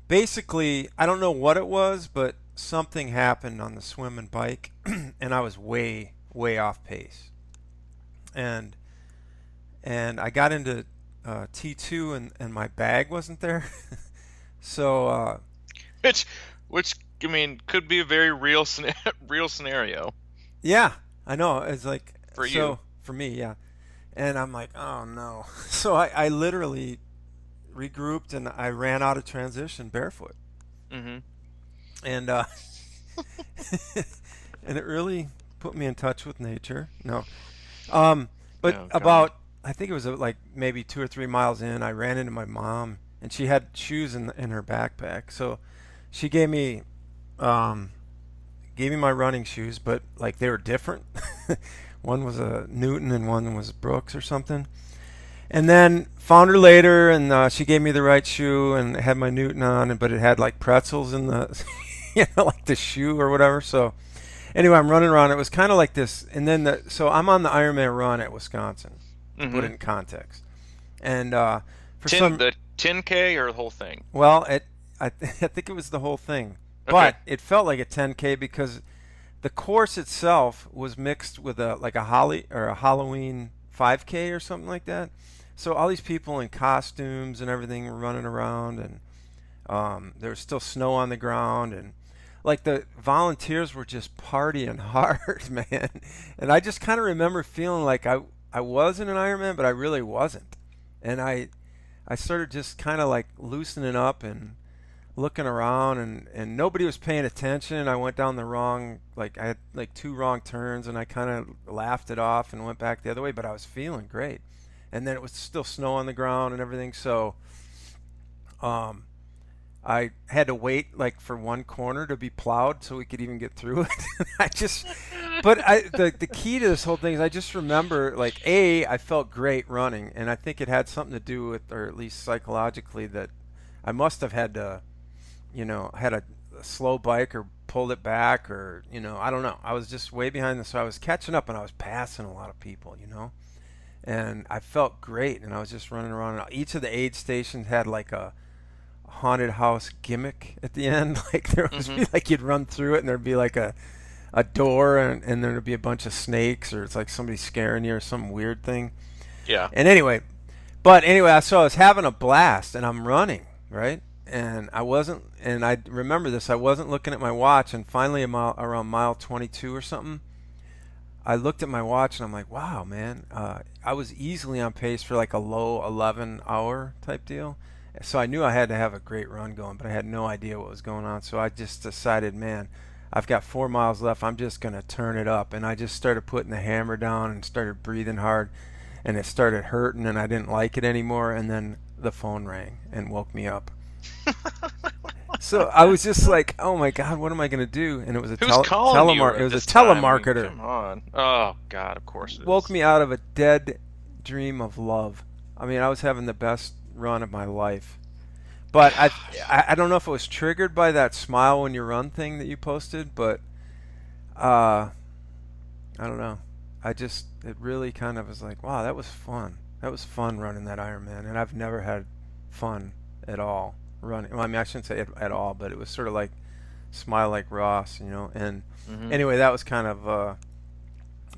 basically, I don't know what it was, but something happened on the swim and bike, and I was way, way off pace. And I got into T2, and my bag wasn't there. So which which I mean could be a very real real scenario yeah, I know. It's like, for you. so for me, yeah. And I'm like, oh no. So I literally regrouped and I ran out of transition barefoot. Hmm. And and it really put me in touch with nature. No. But Oh God. about, I think it was like maybe 2 or 3 miles in, I ran into my mom, and she had shoes in her backpack. So she um, gave me my running shoes, but like they were different. One was a Newton and one was Brooks or something. And then found her later, and she gave me the right shoe, and it had my Newton on, but it had like pretzels in the, like the shoe or whatever. So anyway, I'm running around. It was kind of like this, and then so I'm on the Ironman run at Wisconsin, to put Hmm. it in context. And for Ten some, the 10K or the whole thing? well, I think it was the whole thing, Okay. but it felt like a 10K because the course itself was mixed with a like a holly or a Halloween 5K or something like that. So all these people in costumes and everything were running around, and there was still snow on the ground, and like the volunteers were just partying hard, man. And I just kind of remember feeling like I was in an Ironman, but I really wasn't. And I started just kind of like loosening up and looking around, and nobody was paying attention. I went down the wrong, like I had like two wrong turns, and I kind of laughed it off and went back the other way, but I was feeling great. And then it was still snow on the ground and everything, so um, I had to wait like for one corner to be plowed so we could even get through it. The key to this whole thing is I just remember like I felt great running, and I think it had something to do with, or at least psychologically, that I must have had to, had a slow bike or pulled it back, or I don't know. I was just way behind this, so I was catching up and I was passing a lot of people. And I felt great, and I was just running around. And each of the aid stations had like a haunted house gimmick at the end. Like there was Hmm. be like you'd run through it, and there'd be like a door, and there'd be a bunch of snakes, or it's like somebody scaring you or some weird thing. Yeah. And anyway, so I was having a blast, and I'm running, right? And I wasn't, and I remember this, I wasn't looking at my watch, and finally around mile 22 or something, I looked at my watch and I'm like, wow, man, I was easily on pace for like a low 11-hour type deal. So I knew I had to have a great run going, but I had no idea what was going on. So I just decided, man, I've got 4 miles left. I'm just going to turn it up. And I just started putting the hammer down and started breathing hard. And it started hurting, and I didn't like it anymore. And then the phone rang and woke me up. So I was just like, "Oh my God, what am I going to do?" And it was a Who's calling you It at was a this time? I mean, telemarketer. come on. Oh God, of course it Woke is. me out of a dead dream of love. I mean, I was having the best run of my life. But Gosh. I don't know if it was triggered by that smile when you run thing that you posted, but uh, I don't know. It really kind of was like, wow, that was fun. That was fun running that Ironman, and I've never had fun at all running. Well, I mean, I shouldn't say at all, but it was sort of like smile like Ross. And Hmm. anyway, that was kind of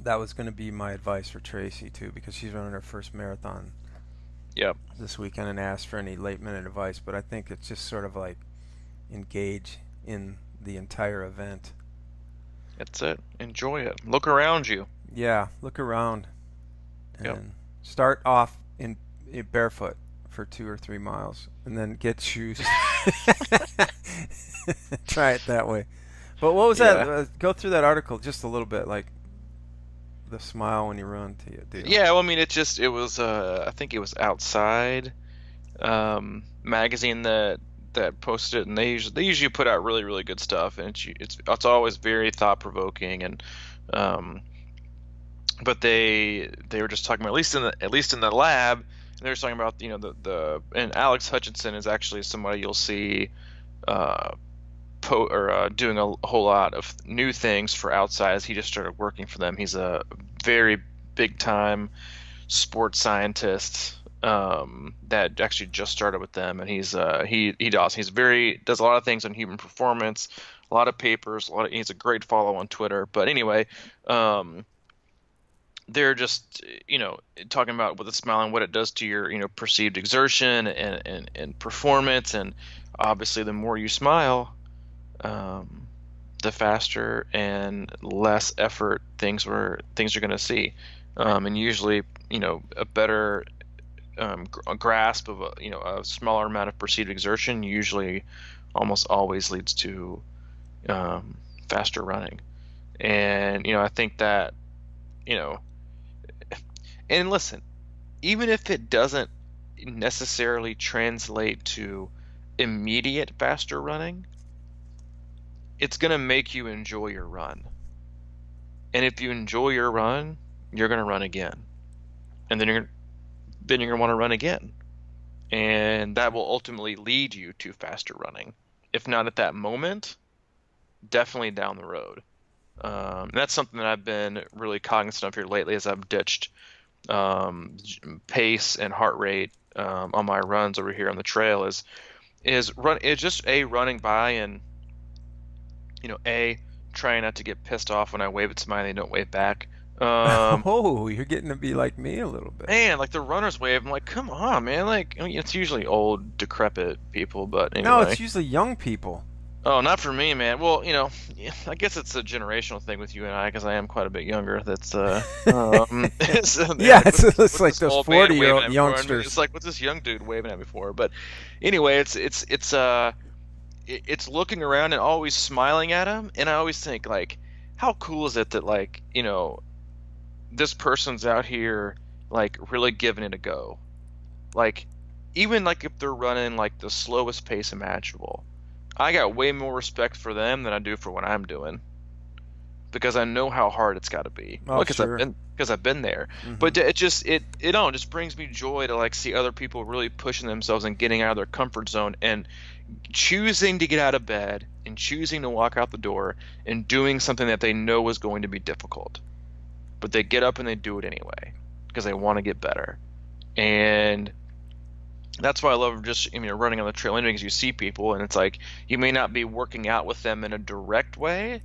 that was going to be my advice for Tracy too, because she's running her first marathon Yep. this weekend, and asked for any late minute advice. But I think it's just sort of like engage in the entire event. That's it. Enjoy it. Look around you. Yeah, look around Yep. and start off in barefoot for 2 or 3 miles, and then get shoes. Try it that way. But what was that? Yeah. Go through that article just a little bit, like the smile when you run to you deal. Yeah. Well, I mean, it was. I think it was Outside magazine that posted it, and they usually put out really really good stuff, and it's always very thought provoking, and um, but they were just talking about, at least in the lab, and they were talking about and Alex Hutchinson is actually somebody you'll see uh doing a whole lot of new things for Outside, as he just started working for them. He's a very big time sports scientist that actually just started with them, and he does a lot of things on human performance, a lot of papers, he's a great follow on Twitter. But anyway, um, they're just talking about with a smile and what it does to your perceived exertion and performance, and obviously the more you smile, the faster and less effort things are going to see, and usually a better a grasp of a smaller amount of perceived exertion usually almost always leads to faster running. And I think that you know and listen, even if it doesn't necessarily translate to immediate faster running, it's going to make you enjoy your run. And if you enjoy your run, you're going to run again. And then you're going to want to run again. And that will ultimately lead you to faster running. If not at that moment, definitely down the road. That's something that I've been really cognizant of here lately as I've ditched pace and heart rate on my runs over here on the trail is just running by and trying not to get pissed off when I wave at somebody and they don't wave back. Oh, you're getting to be like me a little bit. Man, like the runners wave, I'm like, come on, man. Like, I mean, it's usually old, decrepit people, but anyway. No, it's usually young people. Oh, not for me, man. Well, I guess it's a generational thing with you and I, because I am quite a bit younger. That's so, yeah, it's like those 40-year-old youngsters. It's like, what's this young dude waving at me for? But anyway, it's looking around and always smiling at him, and I always think, like, how cool is it that, like, this person's out here, like, really giving it a go. Like, even like if they're running like the slowest pace imaginable, I got way more respect for them than I do for what I'm doing, because I know how hard it's got to be. Oh, Because sure. I've been there. Mhm. But it just brings me joy to like see other people really pushing themselves and getting out of their comfort zone and choosing to get out of bed and choosing to walk out the door and doing something that they know is going to be difficult, but they get up and they do it anyway because they want to get better. And that's why I love just running on the trail anyway, because you see people and it's like you may not be working out with them in a direct way,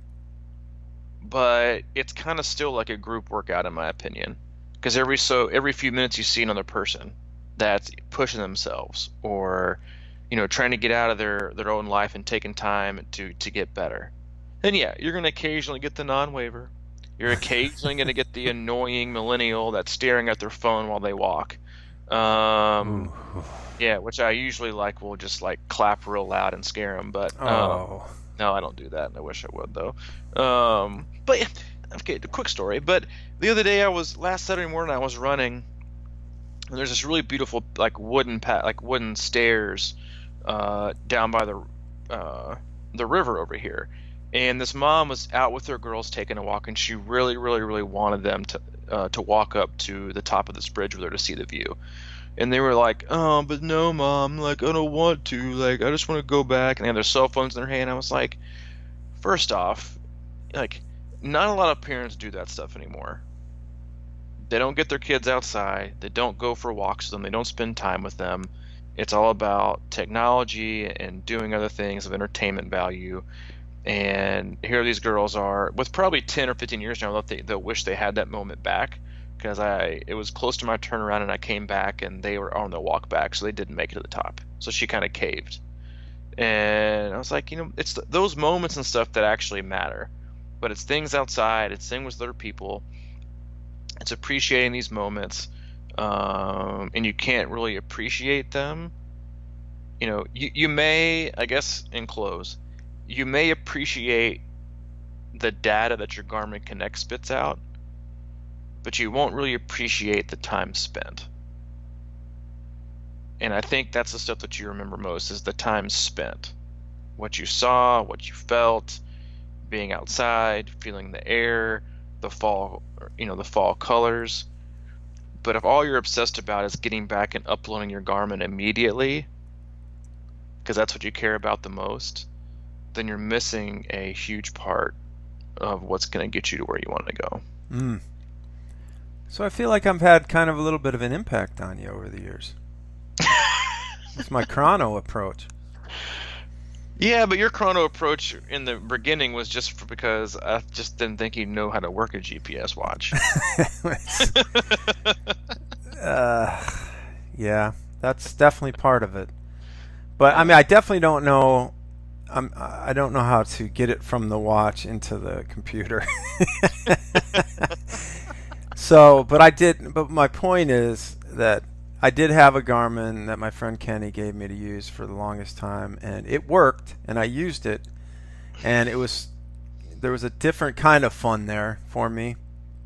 but it's kind of still like a group workout in my opinion, because every few minutes you see another person that's pushing themselves or trying to get out of their own life and taking time to get better. And yeah, you're going to occasionally get the non-waiver. You're occasionally going to get the annoying millennial that's staring at their phone while they walk. Yeah, which I usually will just like clap real loud and scare them, but no, I don't do that, and I wish I would though. But yeah, okay, a quick story. But the other day, last Saturday morning, I was running, and there's this really beautiful like wooden stairs down by the river over here, and this mom was out with her girls taking a walk, and she really, really, really wanted them to walk up to the top of this bridge with her to see the view. And they were like, "Oh, but no, Mom, like, I don't want to, like, I just want to go back." And they had their cell phones in their hand. I was like, first off, like, not a lot of parents do that stuff anymore. They don't get their kids outside. They don't go for walks with them. They don't spend time with them. It's all about technology and doing other things of entertainment value. And here these girls are, with probably 10 or 15 years now, they'll wish they had that moment back, because it was close to my turnaround and I came back and they were on their walk back, so they didn't make it to the top. So she kind of caved. And I was like, it's those moments and stuff that actually matter. But it's things outside, it's things with other people, it's appreciating these moments, and you can't really appreciate them. You may, I guess, in close, you may appreciate the data that your Garmin Connect spits out, but you won't really appreciate the time spent. And I think that's the stuff that you remember most, is the time spent. What you saw, what you felt, being outside, feeling the air, the fall, the fall colors. But if all you're obsessed about is getting back and uploading your Garmin immediately, because that's what you care about the most, then you're missing a huge part of what's going to get you to where you want to go. So I feel like I've had kind of a little bit of an impact on you over the years. It's my chrono approach. Yeah, but your chrono approach in the beginning was because I just didn't think you know how to work a GPS watch. uh, yeah, that's definitely part of it. But I mean, I definitely don't know. I don't know how to get it from the watch into the computer. So, but I did. But my point is that I did have a Garmin that my friend Kenny gave me to use for the longest time, and it worked, and I used it, and there was a different kind of fun there for me.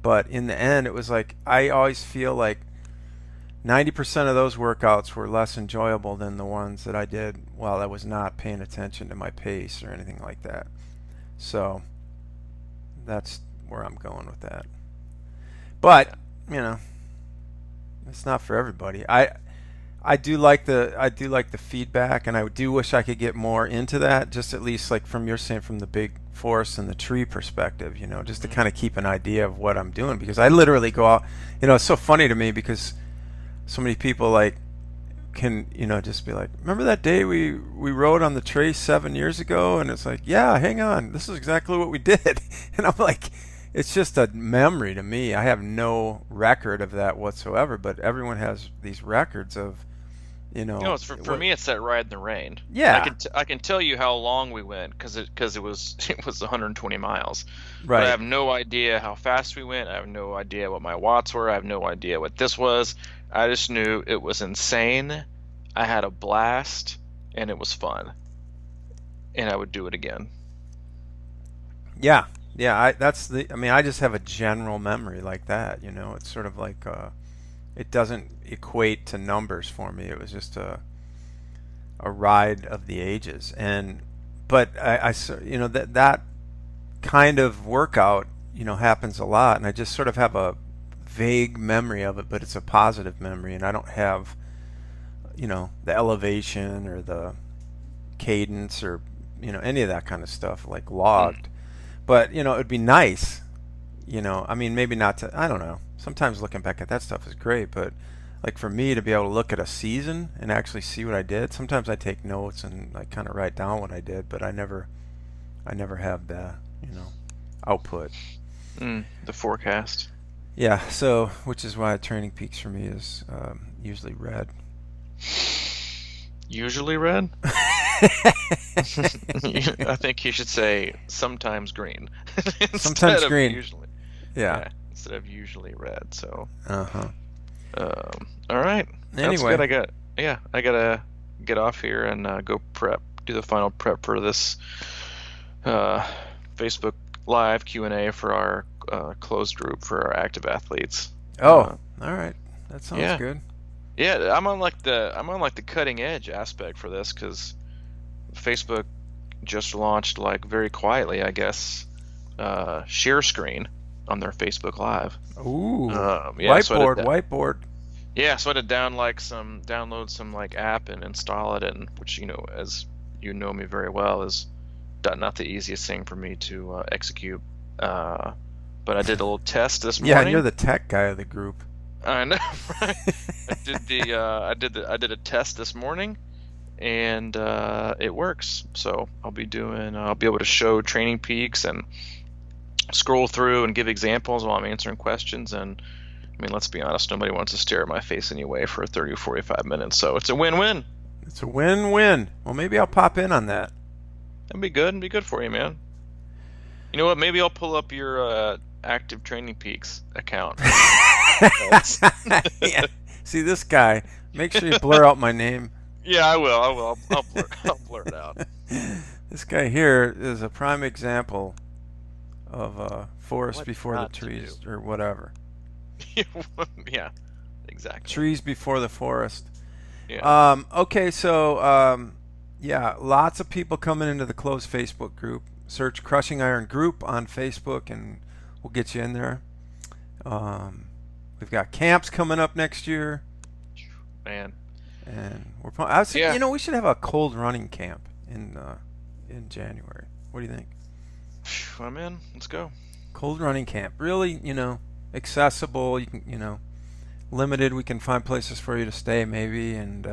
But in the end, it was like I always feel like 90% of those workouts were less enjoyable than the ones that I did while I was not paying attention to my pace or anything like that. So that's where I'm going with that. But, you know, it's not for everybody. I do like the feedback, and I do wish I could get more into that, just at least like from you're saying from the big forest and the tree perspective, you know, just to kind of keep an idea of what I'm doing, because I literally go out, you know, it's so funny to me because so many people like can, you know, just be like, remember that day we rode on the trace 7 years ago? And it's like, yeah, hang on, this is exactly what we did. And I'm like, it's just a memory to me. I have no record of that whatsoever, but everyone has these records of, you know. You know, for me, it's that ride in the rain. Yeah. I can tell you how long we went because it was it was 120 miles. Right. But I have no idea how fast we went. I have no idea what my watts were. I have no idea what this was. I just knew it was insane. I had a blast, and it was fun. And I would do it again. Yeah. Yeah, I mean, I just have a general memory like that, you know. It's sort of like it doesn't equate to numbers for me. It was just a ride of the ages. And but you know, that kind of workout, you know, happens a lot, and I just sort of have a vague memory of it, but it's a positive memory, and I don't have, you know, the elevation or the cadence or, you know, any of that kind of stuff like logged. But, you know, it'd be nice, you know, I mean, maybe not to, I don't know. Sometimes looking back at that stuff is great, but like for me to be able to look at a season and actually see what I did, sometimes I take notes and I kind of write down what I did, but I never have the, you know, output. The forecast. Yeah, so, which is why Training Peaks for me is usually red. Usually red? I think you should say sometimes green. Sometimes green. Usually. Yeah. Instead of usually red. So. Uh-huh. All right. Anyway. That's good. I gotta get off here and go do the final prep for this Facebook Live Q&A for our closed group for our active athletes. All right. That sounds good. Yeah, I'm on like the cutting edge aspect for this because Facebook just launched like very quietly, I guess, share screen on their Facebook Live. Ooh. Whiteboard. Yeah, so I had to download some like app and install it, and which, you know, as you know me very well, is not the easiest thing for me to execute. But I did a little test this morning. Yeah, and you're the tech guy of the group. I know, right? I did a test this morning, and it works. So I'll be able to show Training Peaks and scroll through and give examples while I'm answering questions. And I mean, let's be honest, nobody wants to stare at my face anyway for 30 or 45 minutes. So it's a win-win. It's a win-win. Well, maybe I'll pop in on that. That'd be good. It'd be good for you, man. You know what? Maybe I'll pull up your active Training Peaks account. Yeah. See this guy. Make sure you blur out my name. Yeah, I will. I'll blur it out. This guy here is a prime example of forest What before the not to trees, do. or whatever. Yeah, exactly. Trees before the forest. Yeah. Okay, so yeah, lots of people coming into the closed Facebook group. Search Crushing Iron Group on Facebook, and we'll get you in there. We've got camps coming up next year. Man. And I was thinking, you know, we should have a cold running camp in January. What do you think? I'm in. Let's go. Cold running camp. Really, you know, accessible. You can, you know, limited. We can find places for you to stay maybe, and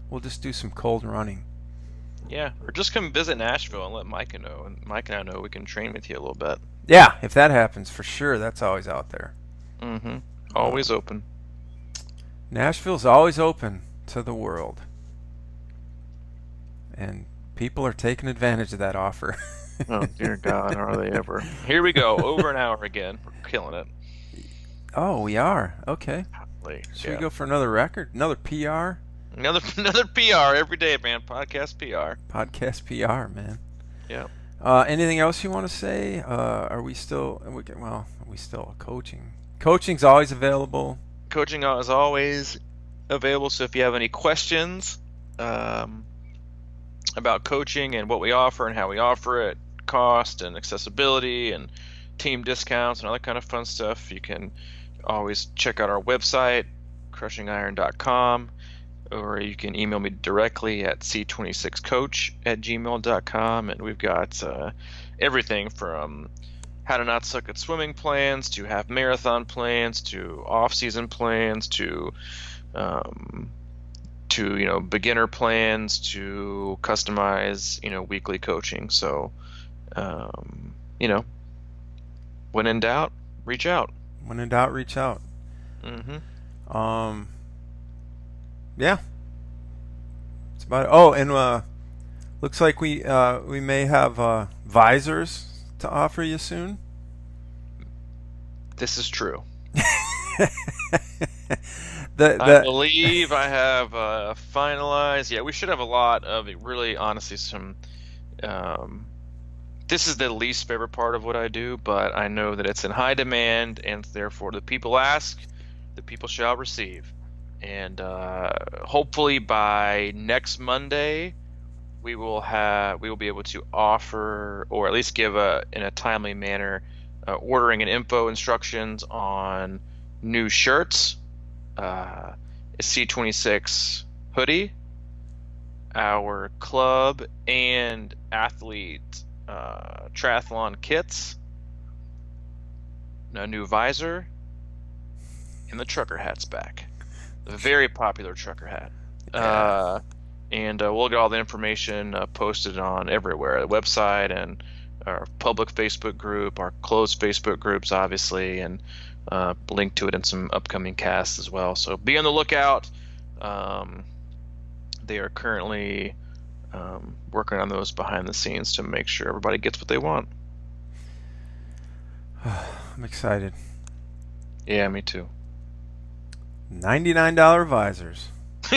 we'll just do some cold running. Yeah, or just come visit Nashville and let Micah know, and Mike and I know we can train with you a little bit. Yeah, if that happens, for sure, that's always out there. Mm-hmm. Always open. Nashville's always open to the world. And people are taking advantage of that offer. Oh, dear God, are they ever. Here we go, over an hour again. We're killing it. Oh, we are? Okay. Should we go for another record? Another PR? Another PR every day, man. Podcast PR. Podcast PR, man. Yeah. Anything else you want to say? Are we still... we still coaching. Coaching's always available. Coaching is always available, so if you have any questions about coaching and what we offer and how we offer it, cost and accessibility and team discounts and all that kind of fun stuff, you can always check out our website, crushingiron.com, or you can email me directly at c26coach@gmail.com, and we've got everything from how to not suck at swimming plans to half marathon plans to off-season plans to beginner plans to customize weekly coaching. So when in doubt, reach out. When in doubt, reach out. Yeah. It's about it. Oh, and looks like we may have visors to offer you soon. This is true. I believe I have finalized. Yeah, we should have a lot of it. Really, honestly, some. This is the least favorite part of what I do, but I know that it's in high demand, and therefore the people ask, the people shall receive. And hopefully by next Monday, we will be able to offer, or at least give in a timely manner, ordering and info instructions on new shirts, a C26 hoodie, our club and athlete triathlon kits, a new visor, and the trucker hat's back. The very popular trucker hat. Yeah. And we'll get all the information posted on everywhere, the website and our public Facebook group, our closed Facebook groups, obviously, and link to it in some upcoming casts as well. So be on the lookout. They are currently working on those behind the scenes to make sure everybody gets what they want. I'm excited. Yeah, me too. $99 visors.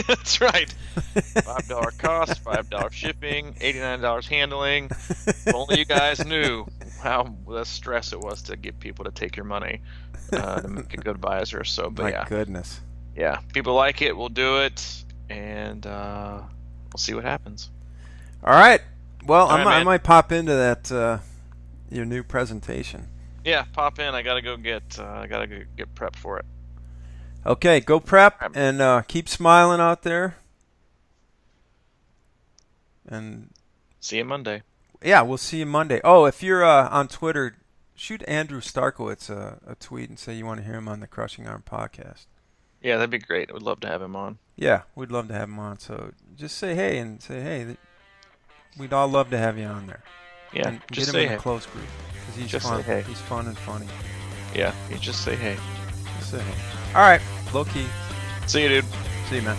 That's right. $5 cost, $5 shipping, $89 handling. If only you guys knew how the stress it was to get people to take your money to make a good visor. So, but My goodness. Yeah, people like it. We'll do it, and we'll see what happens. All right. Well, I might pop into that your new presentation. Yeah, pop in. I gotta go get prepped for it. Okay, go prep and keep smiling out there. And see you Monday. Yeah, we'll see you Monday. Oh, if you're on Twitter, shoot Andrew Starkowitz a tweet and say you want to hear him on the Crushing Iron podcast. Yeah, that'd be great. I would love to have him on. Yeah, we'd love to have him on. So just say hey and say hey. We'd all love to have you on there. Yeah, and just get him say in hey. a close group because he's just fun. Say hey. He's fun and funny. Yeah, you just say hey. Just say hey. All right, low key. See you, dude. See you, man.